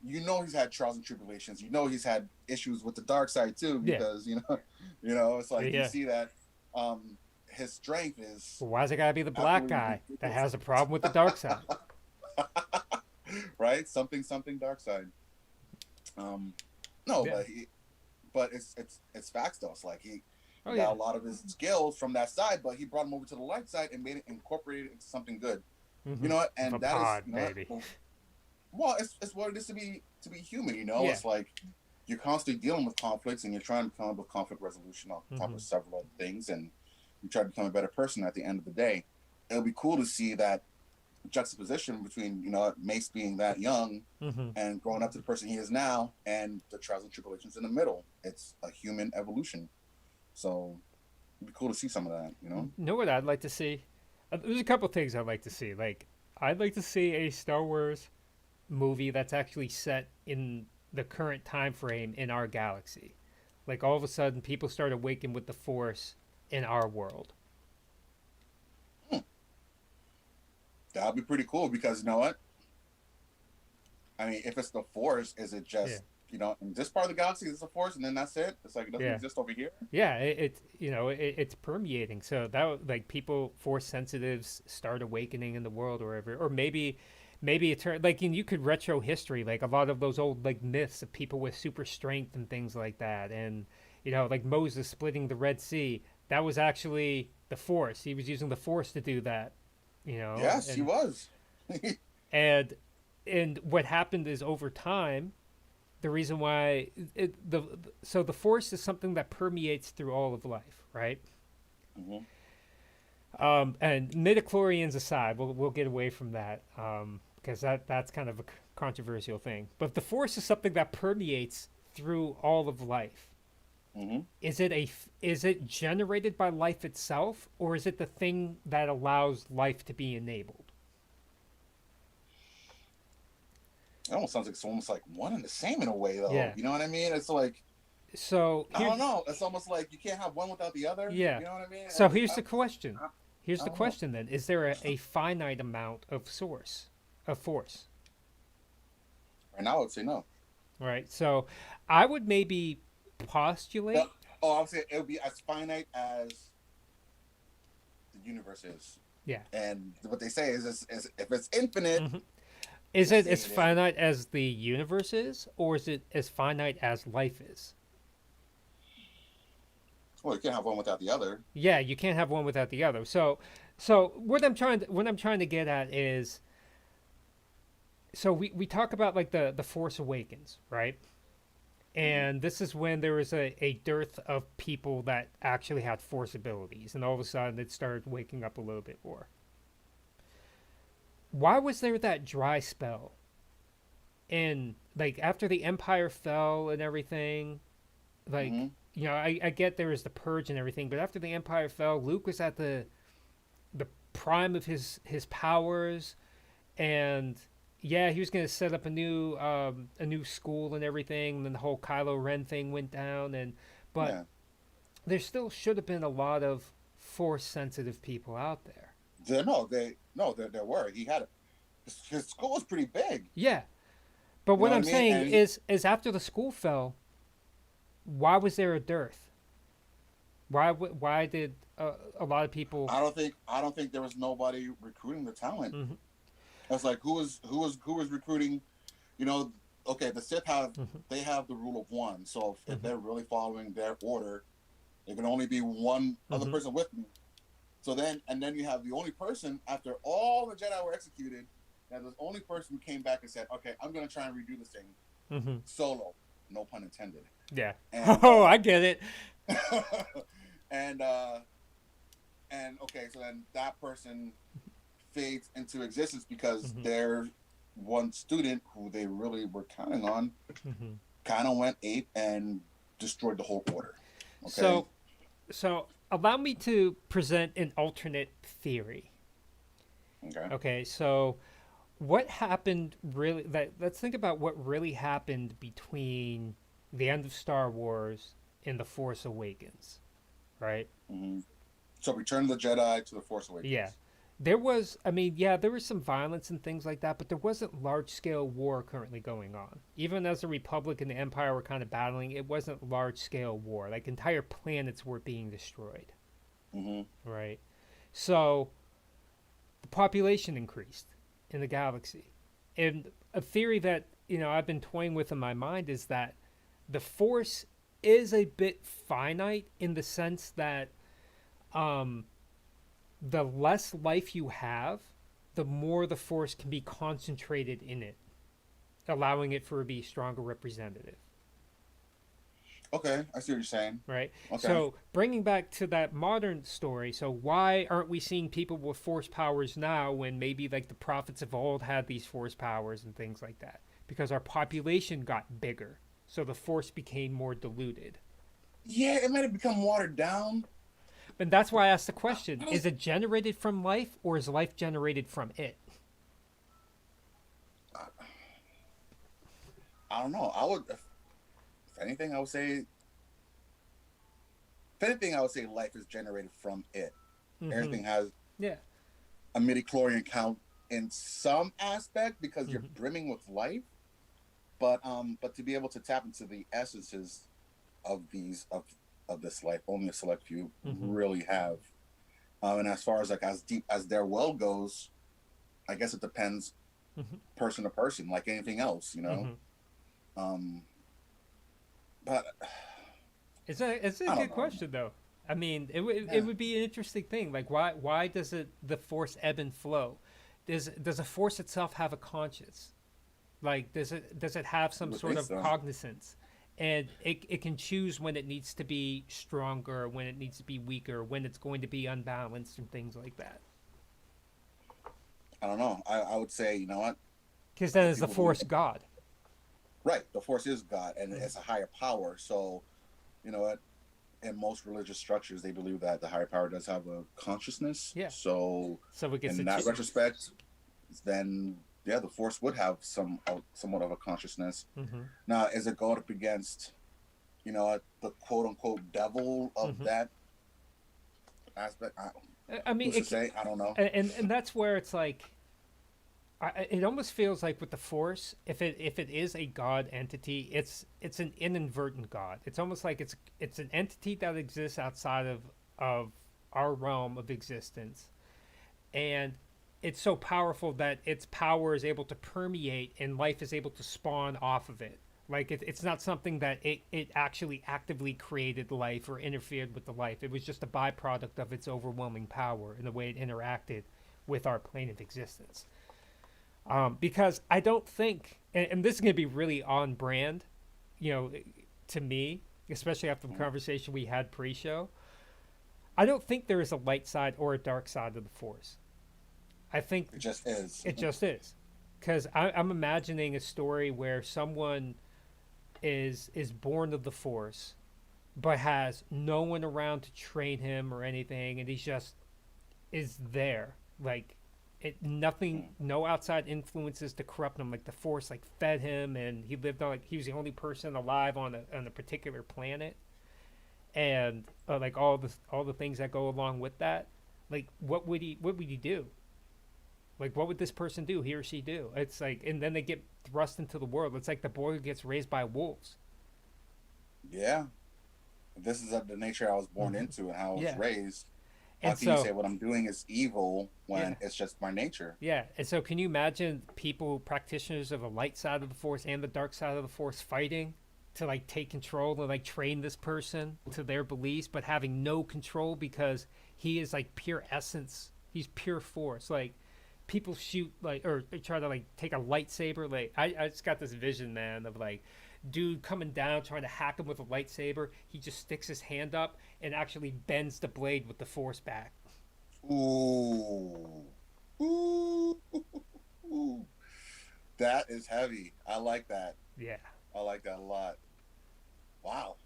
he's had trials and tribulations. He's had issues with the dark side too, because it's like you see that his strength is. Well, why's it gotta be the black guy that has a problem with the dark side? Right? Something dark side. But it's facts though. It's like he got a lot of his skills from that side, but he brought him over to the light side and incorporated it into something good. You know what? And that is baby. Well, it's what it is to be human, It's like you're constantly dealing with conflicts and you're trying to come up with conflict resolution on top of several other things, and you try to become a better person at the end of the day. It'll be cool to see that juxtaposition between, Mace being that young and growing up to the person he is now, and the trials and tribulations in the middle. It's a human evolution. So it'd be cool to see some of that, You know what I'd like to see? There's a couple things I'd like to see. Like, I'd like to see a Star Wars movie that's actually set in the current time frame in our galaxy. Like, all of a sudden people start awakening with the Force in our world. That'd be pretty cool, because you know what? I mean, if it's the Force, is it just in this part of the galaxy is the Force, and then that's it? It's like it doesn't exist over here. Yeah, it's permeating. So that, like, people, Force sensitives, start awakening in the world, or whatever. Or maybe it's like, and you could retro history, like a lot of those old, like, myths of people with super strength and things like that, and like Moses splitting the Red Sea. That was actually the Force. He was using the Force to do that. Yes, he was. and what happened is, over time, the reason why the Force is something that permeates through all of life, right? And midichlorians aside, we'll get away from that, because that's kind of a controversial thing. But the Force is something that permeates through all of life. Is it generated by life itself, or is it the thing that allows life to be enabled? It almost sounds like it's almost like one and the same in a way, though. Yeah. You know what I mean? It's like, so I don't know. It's almost like you can't have one without the other. Yeah. You know what I mean? So here's the question. Here's the question then. Is there a finite amount of Force? Right now, I would say no. Right. So I would maybe postulate. No. Oh, I would say it would be as finite as the universe is. Yeah. And what they say is if it's infinite. Is it as finite as the universe is, or is it as finite as life is? Well, you can't have one without the other. Yeah, you can't have one without the other. So what I'm trying to get at is, so we talk about, like, the Force Awakens, right? And this is when there was a dearth of people that actually had Force abilities, and all of a sudden it started waking up a little bit more. Why was there that dry spell? And, like, after the Empire fell and everything, like, I get there was the purge and everything, but after the Empire fell, Luke was at the prime of his powers, and he was going to set up a new school and everything, and then the whole Kylo Ren thing went down, but there still should have been a lot of Force sensitive people out there. There were. He had his school was pretty big. Yeah, but what I'm saying is after the school fell, why was there a dearth? Why did a lot of people? I don't think there was nobody recruiting the talent. Mhm, It's like who was recruiting. You know, okay, the Sith have mhm, they have the rule of one. So if mhm, they're really following their order, there can only be one other mhm, person with me. So then you have the only person after all the Jedi were executed, that the only person who came back and said, "Okay, I'm gonna try and redo this thing mhm. solo," no pun intended. Yeah. And Oh, I get it. and uh, and okay, so then that person fades into existence because Mhm, their one student who they really were counting on mhm. kind of went ape and destroyed the whole order. Okay. So, so allow me to present an alternate theory. Okay. Okay, so what happened really? Let's think about what really happened between the end of Star Wars and the Force Awakens, right? Mm-hmm. So Return of the Jedi to the Force Yeah. Awakens. There was, I mean, yeah, there was some violence and things like that, but there wasn't large scale war currently going on. Even as the Republic and the Empire were kind of battling, it wasn't large scale war. Like entire planets were being destroyed, Mm-hmm. right? So the population increased in the galaxy. And a theory that, I've been toying with in my mind is that the Force is a bit finite in the sense that um, the less life you have, the more the force can be concentrated in it, allowing it for to be stronger representative. Okay, I see what you're saying. Right. Okay. So bringing back to that modern story, so why aren't we seeing people with force powers now when maybe like the prophets of old had these force powers and things like that? Because our population got bigger, so the force became more diluted. Yeah, it might have become watered down. And that's why I asked the I, question: I, don't, is it generated from life, or is life generated from it? I, I don't know. If anything, I would say, life is generated from it. Mm-hmm. Everything has Yeah. a midi-chlorian count in some aspect because you're Mm-hmm. brimming with life. But to be able to tap into the essences of this life, only a select few Mm-hmm. really have. And as far as like as deep as their well goes, I guess it depends Mm-hmm. person to person, like anything else, you know. Mm-hmm. Um, but It's a I don't good know. question though. I mean, it Yeah, would be an interesting thing. Like, why does the force ebb and flow? Does a force itself have a conscience? Like, does it have you some would sort think of so. cognizance? And it can choose when it needs to be stronger, when it needs to be weaker, when it's going to be unbalanced, and things like that. I don't know. I would say, you know what? Because then If is the people believe, force God? right, the force is God and Mhm. it's a higher power. So, you know what? In most religious structures, they believe that the higher power does have a consciousness. Yeah. So, So it gets in to that retrospect, then yeah, the force would have somewhat of a consciousness. hmm Now, is it going up against, the quote unquote devil of hmm that aspect? I mean, Who's to say? I don't know. and that's where it's like it almost feels like with the force, if it is a god entity, it's an inadvertent god. It's almost like it's an entity that exists outside of our realm of existence, and it's so powerful that its power is able to permeate and life is able to spawn off of it. Like it's not something that it actually actively created life or interfered with the life. It was just a byproduct of its overwhelming power and the way it interacted with our plane of existence. Because I don't think, and this is going to be really on brand, you know, to me, especially after the Mhm. conversation we had pre-show. I don't think there is a light side or a dark side of the force. I think It just is. it just is, because I'm imagining a story where someone is born of the force, but has no one around to train him or anything, and he's just is there, like nothing, no outside influences to corrupt him. Like the force, like fed him, and he lived on. Like he was the only person alive on a particular planet, and like all the things that go along with that. Like what would he do? Like what would this person do? He or she do? It's like, and then they get thrust into the world. It's like the boy who gets raised by wolves. Yeah, this is the nature I was born Mhm. into and how I was Yeah. raised. How And can you so, say what I'm doing is evil yeah. when it's just my nature? Yeah, and so can you imagine people, practitioners of the light side of the force and the dark side of the force, fighting to like take control and like train this person to their beliefs, but having no control because he is like pure essence. He's pure force. Like people shoot like or they try to like take a lightsaber. Like I just got this vision, man, of like dude coming down trying to hack him with a lightsaber. He just sticks his hand up and actually bends the blade with the force back. Ooh, ooh, ooh. That is heavy. I like that. Yeah, I like that a lot. Wow.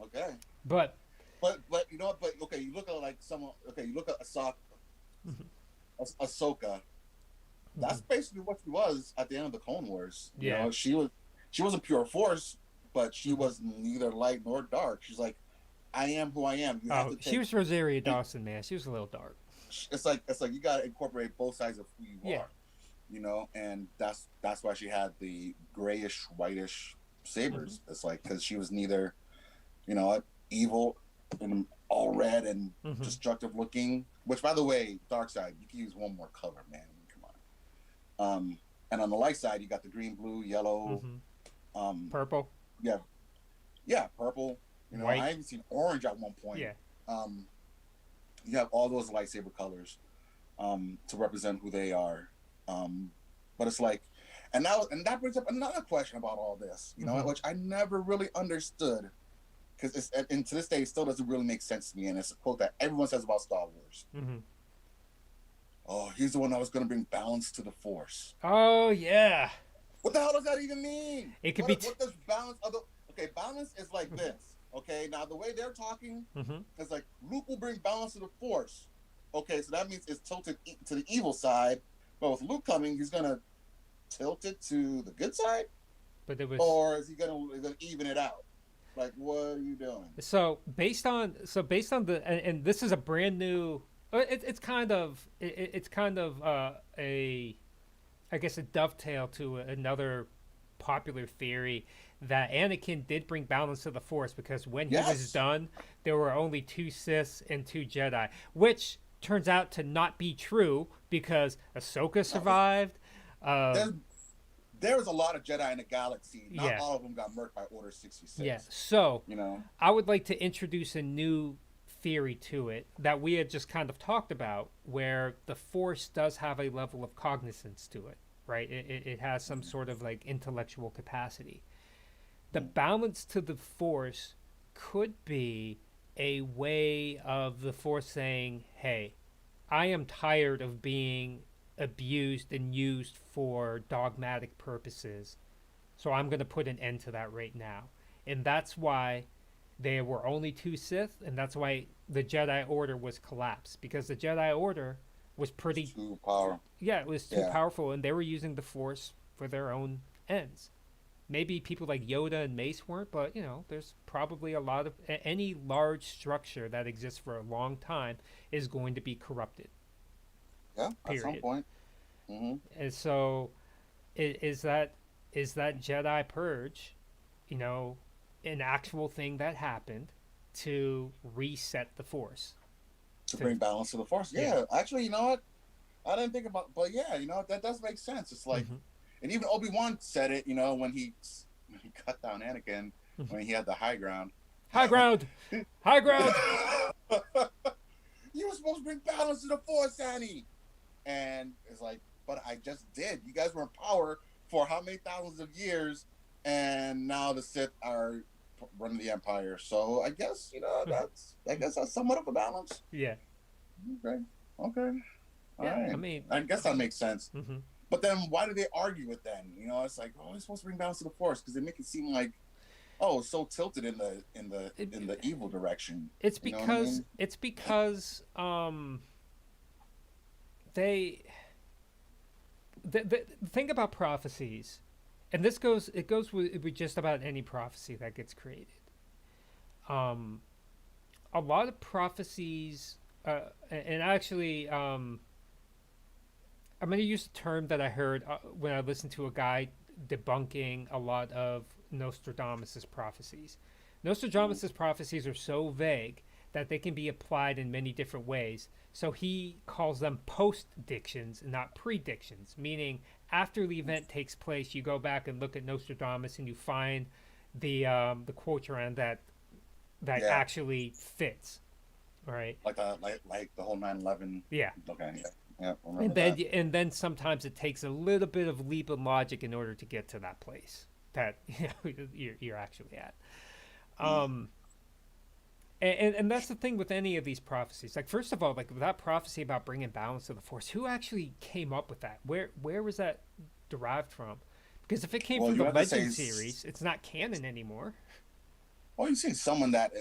Okay. but But you know what? But okay, you look at like someone. Okay, you look at Ahsoka. That's basically what she was at the end of the Clone Wars. You yeah. know, she wasn't pure force, but she Mhm. was neither light nor dark. She's like, I am who I am. You have Oh, to she take. was Rosaria Dawson, man. She was a little dark. It's like you got to incorporate both sides of who you Yeah. are. You know, and that's why she had the grayish, whitish Hmm. sabers. It's like because she was neither, you know, evil and all red and Hmm. destructive looking. Which, by the way, dark side, you can use one more color, man. Come on. And on the light side, you got the green, blue, yellow. Hmm. Um, Purple, yeah, yeah, purple. You know, white. I even seen orange at one point. Yeah. Um, you have all those lightsaber colors to represent who they are. Um, but it's like, and that brings up another question about all this, you know, Hmm. which I never really understood because it's and to this day it still doesn't really make sense to me. And it's a quote that everyone says about Star Wars. Hmm. Oh, he's the one that was going to bring balance to the Force. Oh yeah. What the hell does that even mean? It could be. What does balance? Okay, balance is like this. Okay, now the way they're talking Hmm. is like Luke will bring balance to the Force. Okay, so that means it's tilted to the evil side. But with Luke coming, he's gonna tilt it to the good side, But it was or is he gonna even it out? Like, what are you doing? based on the and this is a brand new. It's kind of it's kind of a I guess a dovetail to another popular theory that Anakin did bring balance to the Force because when he was Yes, done, there were only two Siths and two Jedi, which turns out to not be true because Ahsoka no, survived. there's Um, there's a lot of Jedi in the galaxy. Not yeah, all of them got murked by Order yeah. 66. So You know, I would like to introduce a new theory to it that we had just kind of talked about, where the Force does have a level of cognizance to it, right? It has some sort of like intellectual capacity. The balance to the Force could be a way of the Force saying, hey, I am tired of being abused and used for dogmatic purposes, so I'm going to put an end to that right now. And that's why there were only two Sith, and that's why the Jedi Order was collapsed, because the Jedi Order was it's pretty, too power. yeah, it was too Yeah, powerful, and they were using the Force for their own ends. Maybe people like Yoda and Mace weren't, but you know, there's probably a lot of any large structure that exists for a long time is going to be corrupted. yeah. At some Period. point. Mm-hmm. And so, is that Jedi purge, you know, an actual thing that happened to reset the Force? To To bring balance to the Force. yeah. Yeah, actually, you know what? I didn't think about, but yeah, you know that does make sense. It's like, Hmm. and even Obi-Wan said it, you know, when he cut down Anakin when he had the high ground. High ground, high ground. You were supposed to bring balance to the Force, Annie. And it's like, but I just did. You guys were in power for how many thousands of years, and now the Sith are running the Empire. So I guess you know that's somewhat of a balance. Yeah, Okay, okay, all yeah. I right. mean, I guess that makes sense. hmm But then why do they argue it then? You know, it's like, oh, we're supposed to bring balance to the Force because they make it seem like, oh, it's so tilted in the it, evil direction. it's You know what I because mean? they the thing about prophecies, and this goes it goes with just about any prophecy that gets created. Um, a lot of prophecies, and actually, I'm going to use a term that I heard when I listened to a guy debunking a lot of Nostradamus's prophecies. Nostradamus' prophecies are so vague that they can be applied in many different ways. So he calls them post-dictions, not predictions, meaning after the event takes place, you go back and look at Nostradamus and you find the quote around that Yeah, actually fits, right? like the whole 9/11. Yeah. Okay, yeah, yeah, I And remember then that. and then sometimes it takes a little bit of leap of logic in order to get to that place that you're actually at. Mm. Um, and that's the thing with any of these prophecies. Like first of all, like that prophecy about bringing balance to the force, who actually came up with that? Where was that derived from? Because if it came Well, from you the have to say, Legend series, it's not canon anymore. well, you see someone that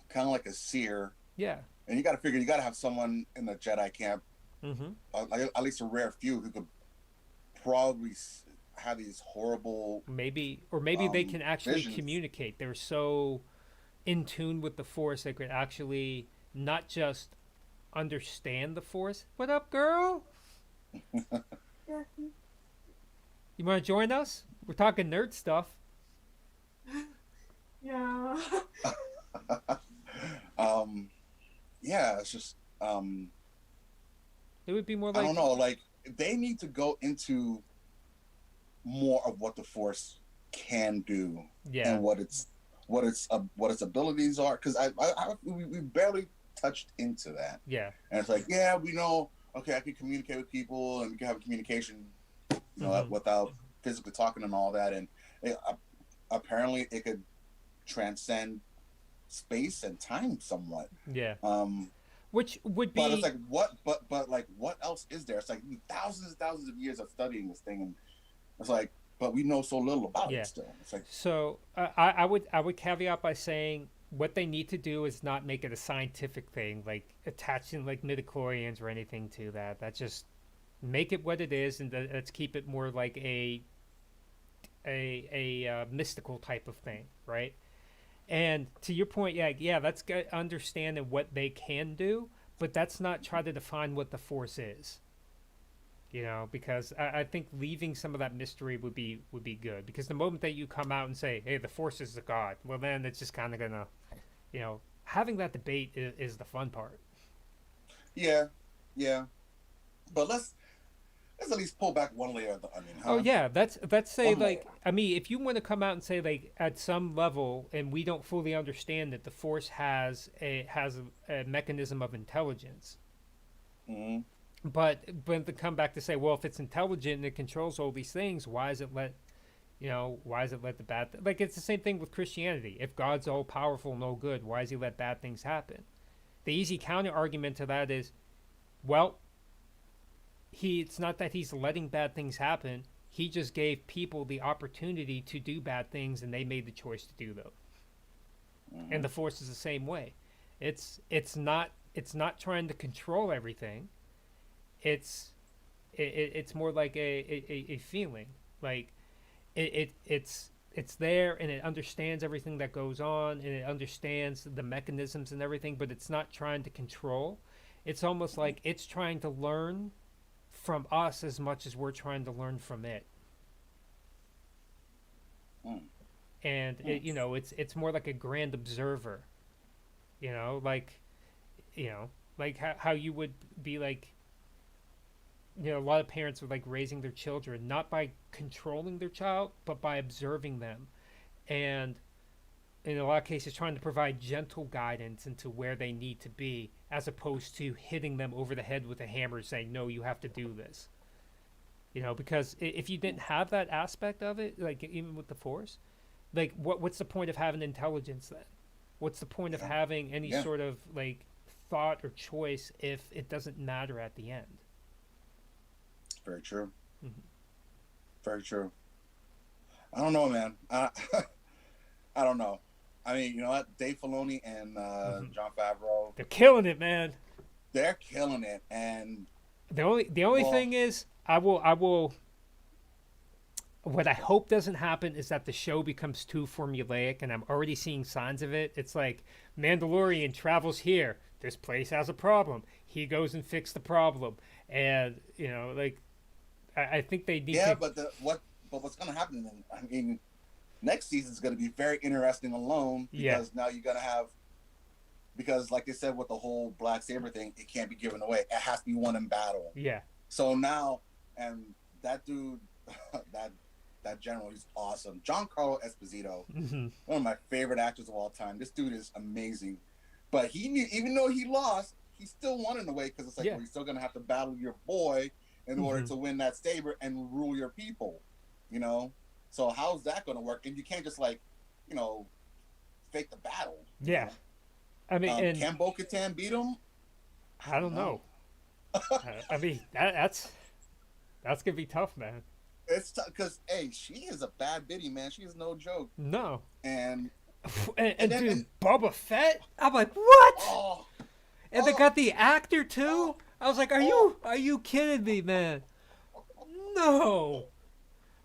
kind of like a seer, Yeah. and you got to figure you got to have someone in the Jedi camp, Mm-hmm. like at least a rare few who could probably have these horrible Maybe they can actually visions. communicate. They're so in tune with the force they could actually not just understand the force. What up, girl? Yeah. You want to join us? We're talking nerd stuff. No. um, yeah, it's just It would be more I don't like, know. Like they need to go into more of what the Force can do yeah, and what its abilities are. Because we barely touched into that, yeah, and it's like, yeah, we know. Okay, I can communicate with people, and we can have a communication, hmm, without physically talking and all that. And apparently, it could transcend space and time somewhat. yeah. Um, Which would but it's be like what? But like, what else is there? It's like thousands and thousands of years of studying this thing, and it's like, but we know so little about it yeah. still. It's like, So I would caveat by saying what they need to do is not make it a scientific thing, like attaching like midichlorians or anything to that. That just make it what it is, and let's keep it more like a mystical type of thing, right? And to your point, yeah, that's good understanding what they can do, but that's not try to define what the force is. Because I think leaving some of that mystery would be good. Because the moment that you come out and say, "Hey, the force is the god," well, then it's just kind of gonna, having that debate is the fun part. yeah, yeah. But let's at least pull back one layer of the onion, Oh huh? yeah, that's say One layer. like I mean, if you want to come out and say like at some level, and we don't fully understand that the force has a mechanism of intelligence, Mm-hmm. but to come back to say, well, if it's intelligent and it controls all these things, why is it let the like it's the same thing with Christianity. If God's all powerful and all good, why does he let bad things happen? The easy counter argument to that is, well, it's not that he's letting bad things happen. He just gave people the opportunity to do bad things and they made the choice to do those. And Mm-hmm. the force is the same way. It's not trying to control everything. It's more like a feeling. Like it's there and it understands everything that goes on and it understands the mechanisms and everything, but it's not trying to control. It's almost like it's trying to learn from us as much as we're trying to learn from it. Mm-hmm. And Mm-hmm. it's more like a grand observer, you know, like you know, like how you would be like, a lot of parents are like raising their children not by controlling their child but by observing them, and in a lot of cases trying to provide gentle guidance into where they need to be as opposed to hitting them over the head with a hammer saying no, you have to do this. Because if you didn't have that aspect of it, like even with the force, like what's the point of having intelligence then? What's the point of Yeah, having any yeah. sort of like thought or choice if it doesn't matter at the end? Very true. Hmm. Very true. I don't know, man. I don't know. I mean, you know what? Dave Filoni and Hmm. John Favreau, They're killing it, man. they're killing it. And The only well, thing is, I will. What I hope doesn't happen is that the show becomes too formulaic, and I'm already seeing signs of it. It's like Mandalorian travels here. This place has a problem. He goes and fixes the problem, and like I think they need yeah, to. but what's gonna happen then? I mean, next season is going to be very interesting alone Yeah. because now you're going to have, because like they said with the whole Black Saber thing, it can't be given away. It has to be won in battle. Yeah. So now, and that dude, that general, he's awesome. Giancarlo Esposito, Hmm. one of my favorite actors of all time. This dude is amazing. But he knew, even though he lost, he still won in a way because it's like, Yeah. well, you're still going to have to battle your boy in order Mhm. to win that saber and rule your people, you know? So how's that going to work? And you can't just like, you know, fake the battle. you Yeah. know? I mean, and Can Bo-Katan beat him? I don't know. I mean, that's gonna be tough, man. It's because, hey, she is a bad biddy, man. She is no joke. No. And And then- dude, Boba Fett. I'm like, what? oh, And they oh. got the actor too. I was like, are you kidding me, man? No.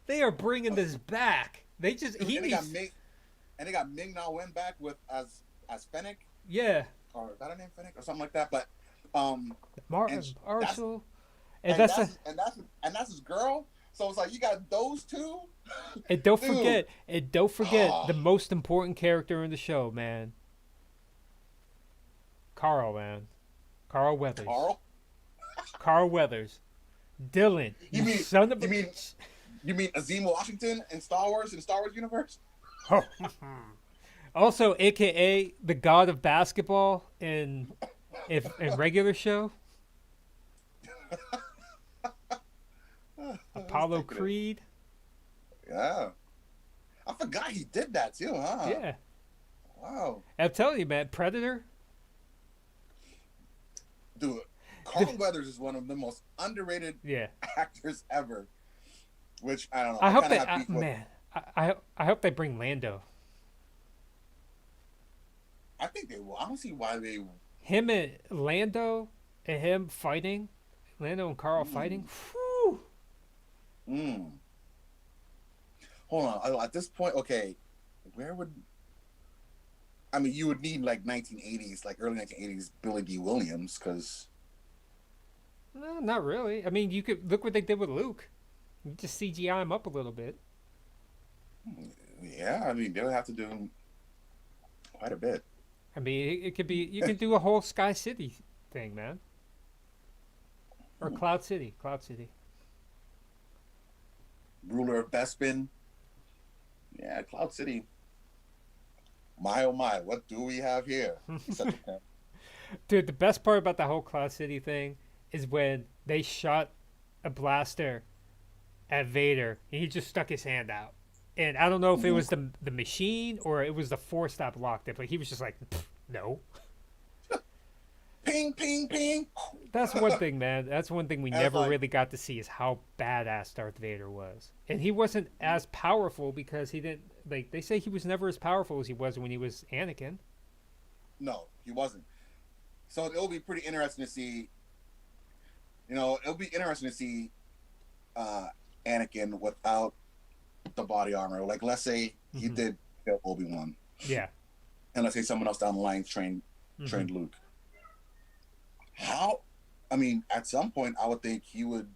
They are bringing this back. They just and he they got needs. Ming, and they got Ming Na Wen back with as Fennec, Yeah. or is that her name, Fennec, or something like that. But and Marshall. And and that's that's, and that's his girl. So it's like you got those two. and don't Dude. forget Oh. the most important character in the show, man. Carl, man. Carl Weathers. Carl Weathers. Dylan. You mean- son of a you mean- bitch. You mean Azim Washington in Star Wars universe? Also, AKA the god of basketball in regular show. Apollo Thinking it. Creed. Yeah, I forgot he did that too, huh? Yeah. Wow, I'm telling you, man, Predator. dude. Carl Weathers is one of the most underrated Yeah. actors ever. Which I don't know. I hope kinda they have beef with- man. I hope they bring Lando. I think they will. I don't see why they. Him and Lando and him fighting. Lando and Carl fighting. Whew. Mm. Hold on. At this point, okay, where would? I mean, you would need like 1980s, like early 1980s Billy D. Williams, because No, not really. I mean, you could look what they did with Luke. You just CGI him up a little bit. yeah, I mean they would have to do quite a bit. I mean, it could be. You can do a whole Sky City thing, man. Or Cloud City. Cloud City. Ruler of Bespin. Yeah, Cloud City. My oh my, what do we have here? Such a pimp. Dude, the best part about the whole Cloud City thing is when they shot a blaster at Vader and he just stuck his hand out. And I don't know if it was the machine or it was the force that blocked it, but he was just like, no. Ping, ping, ping. That's one thing, man. That's one thing we I was never like- really got to see is how badass Darth Vader was. And he wasn't as powerful because he didn't, like, they say he was never as powerful as he was when he was Anakin. No, he wasn't. So it'll be pretty interesting to see. You know, it'll be interesting to see Anakin without the body armor. Like, let's say he Mhm. did kill Obi-Wan, Yeah. and let's say someone else down the line trained Mhm. Luke. How? I mean, at some point, I would think he would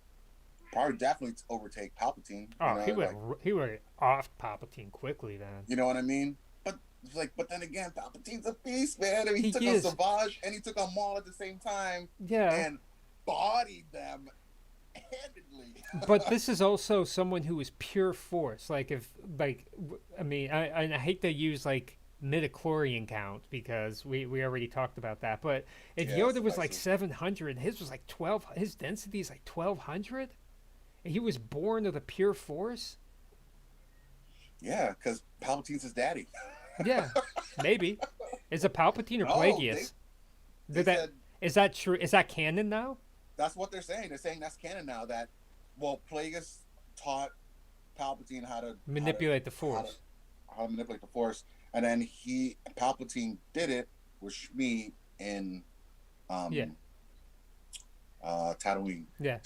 probably definitely overtake Palpatine. Oh, you know, he would like, he would off Palpatine quickly then. you know what I mean? But it's like, but then again, Palpatine's a beast, man. I mean, he He took is. on Savage and he took on Maul at the same time Yeah. and bodied them handedly. But this is also someone who is pure force. Like I mean, I hate to use like midichlorian count because we already talked about that. But if Yeah, Yoda was like spicy. 700, his was like 12. His density is like 1200. And he was born of the pure force. Yeah, because Palpatine's his daddy. Yeah, maybe. Is it Palpatine or No, Plagueis? They That said, is that true? Is that canon now? that's what they're saying. They're saying that's canon now. That Plagueis taught Palpatine how to Manipulate the force. how to manipulate the Force, and then Palpatine did it with Shmi in Yeah. Tatooine. Yeah.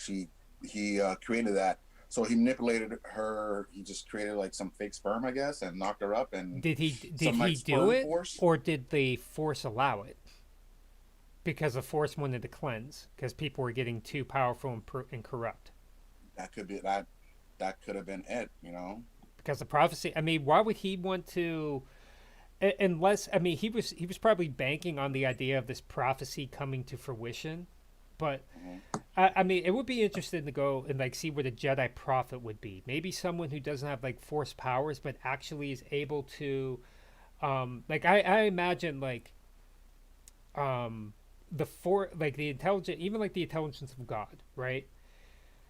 He created that. So he manipulated her. He just created like some fake sperm, I guess, and knocked her up. And Did he some, like, do sperm it, force? or did the Force allow it? Because the Force wanted to cleanse, because people were getting too powerful and corrupt. that could be that. That could have been it. You know. because the prophecy. I mean, why would he want to? Unless I mean, he was probably banking on the idea of this prophecy coming to fruition, but Mhm. I mean, it would be interesting to go and like see what a Jedi prophet would be. Maybe someone who doesn't have like force powers, but actually is able to, like I imagine like the like the intelligent, even like the intelligence of God, right?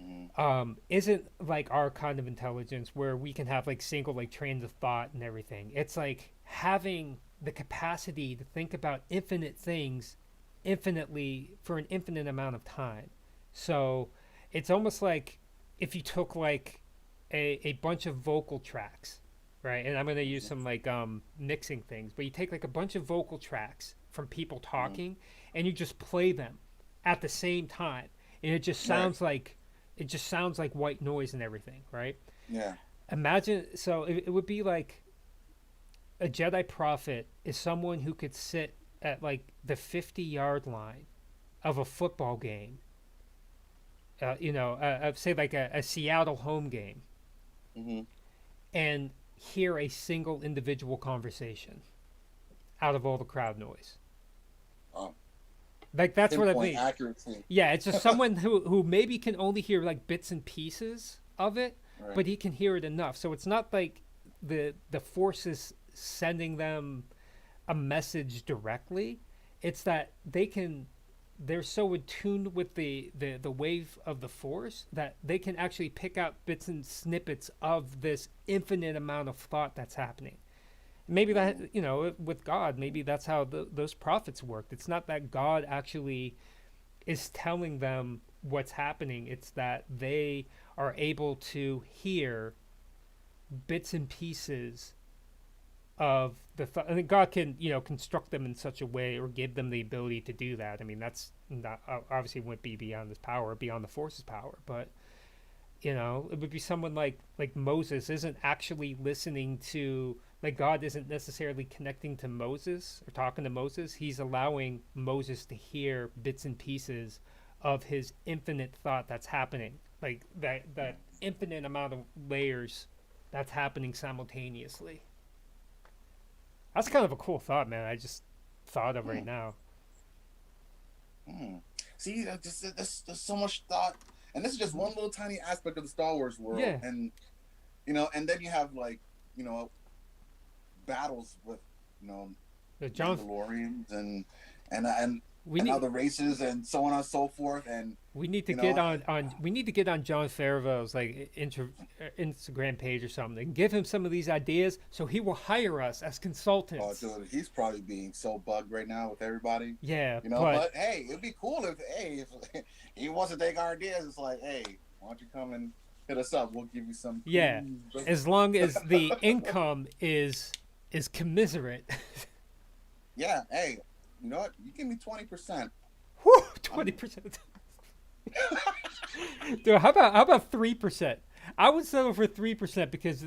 Mhm. Isn't like our kind of intelligence where we can have like single like trains of thought and everything. It's like having the capacity to think about infinite things infinitely for an infinite amount of time. So it's almost like if you took like a bunch of vocal tracks, right? And I'm gonna use some like mixing things, but you take like a bunch of vocal tracks from people Mhm. talking and you just play them at the same time. And Right. it just sounds like white noise and everything, right? Yeah. Imagine so it would be like a Jedi prophet is someone who could sit at like the 50-yard line of a football game, say like a Seattle home game, Mhm. and hear a single individual conversation out of all the crowd noise. Oh, Like that's what I pinpoint mean. accuracy. Yeah, it's just someone who maybe can only hear like bits and pieces of it, Right. but he can hear it enough. So it's not like the force is sending them a message directly. It's that they're so attuned with the wave of the force that they can actually pick out bits and snippets of this infinite amount of thought that's happening. Maybe that, Mhm. with God, maybe that's how those prophets worked. It's not that God actually is telling them what's happening. It's that they are able to hear bits and pieces of I think God can, construct them in such a way or give them the ability to do that. I mean, that's not obviously wouldn't be beyond his power, beyond the force's power, but it would be someone like Moses isn't actually listening to, like, God isn't necessarily connecting to Moses or talking to Moses. He's allowing Moses to hear bits and pieces of his infinite thought that's happening, like that infinite amount of layers that's happening simultaneously. That's kind of a cool thought, man. I just thought of right Hmm. now. Hmm. See, there's so much thought, and this is just one little tiny aspect of the Star Wars world, Yeah, and and then you have like you know battles with you know John, Mandalorians and we and need other races and so on and so forth, and we need to you get know, on we need to get on John Favreau's like Instagram page or something and give him some of these ideas so he will hire us as oh consultants. dude, he's probably being so bugged right now with everybody, Yeah, but But hey, it'd be cool if if he wants to take our ideas. It's like, hey, why don't you come and hit us up? We'll give you some yeah, cool. as long as the income is commiserate. Yeah, hey, you know what? You give me 20%. Whew, I'm 20%. Dude, how about 3%? I would settle for 3% because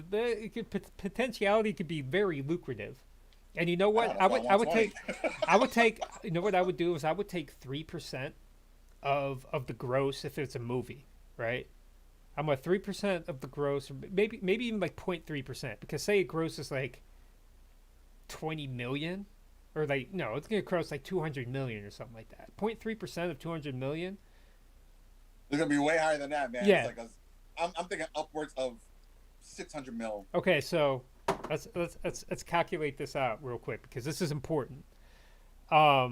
potentiality could be very lucrative. And you know I know what? that's why I want 20. I would take. You know what I would do is I would take 3% of the gross if it's a movie, right? I'm at 3% of the gross, or maybe even like 0.3%, because say it grosses like 20 million, or like no, it's gonna gross like 200 million or something like that. 0.3% of 200 million. It's gonna be way higher than that, man. It's Yeah. like I'm thinking upwards of 600 mil. Okay, so let's calculate this out real quick because this is important.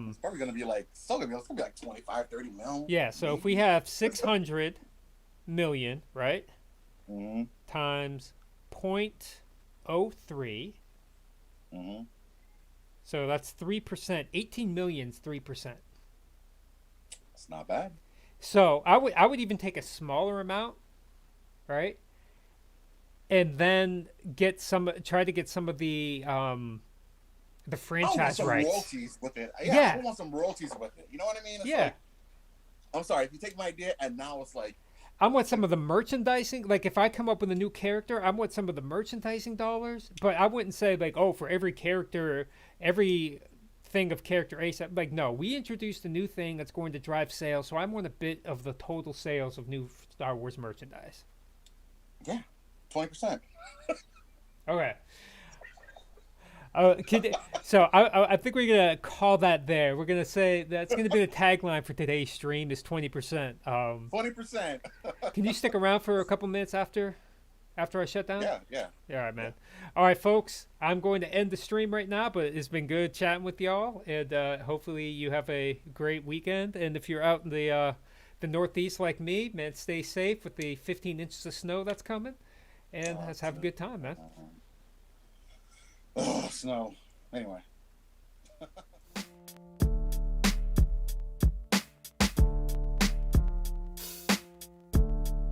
It's probably gonna be like so gonna be. It's gonna be like 25, 30 mil, Yeah, so if we maybe. have 600 million, right, Mm-hmm. times 0.03, Mm-hmm. so that's 3%. 18 million is 3%. It's not bad. So I would even take a smaller amount, right, and then try to get some of the I want franchise some rights. royalties with it. Yeah, I Yeah, want some royalties with it. You know what I mean? It's yeah. like I'm sorry if you take my idea and now it's like I want it's some like of the merchandising. Like if I come up with a new character, I want some of the merchandising dollars. But I wouldn't say like, oh, for every character, every thing of character A. Like no, we introduced a new thing that's going to drive sales, so I want a bit of the total sales of new Star Wars merchandise. yeah, 20%. Okay. So I think we're gonna call that there. We're gonna say that's gonna be the tagline for today's stream is 20%. 20%. Can you stick around for a couple minutes after I shut down? Yeah, yeah. Yeah, all right, man. All right, folks. I'm going to end the stream right now, but it's been good chatting with y'all, and hopefully you have a great weekend. And if you're out in the Northeast like me, man, stay safe with the 15 inches of snow that's coming, and let's have a good time, man. Oh, snow. Anyway.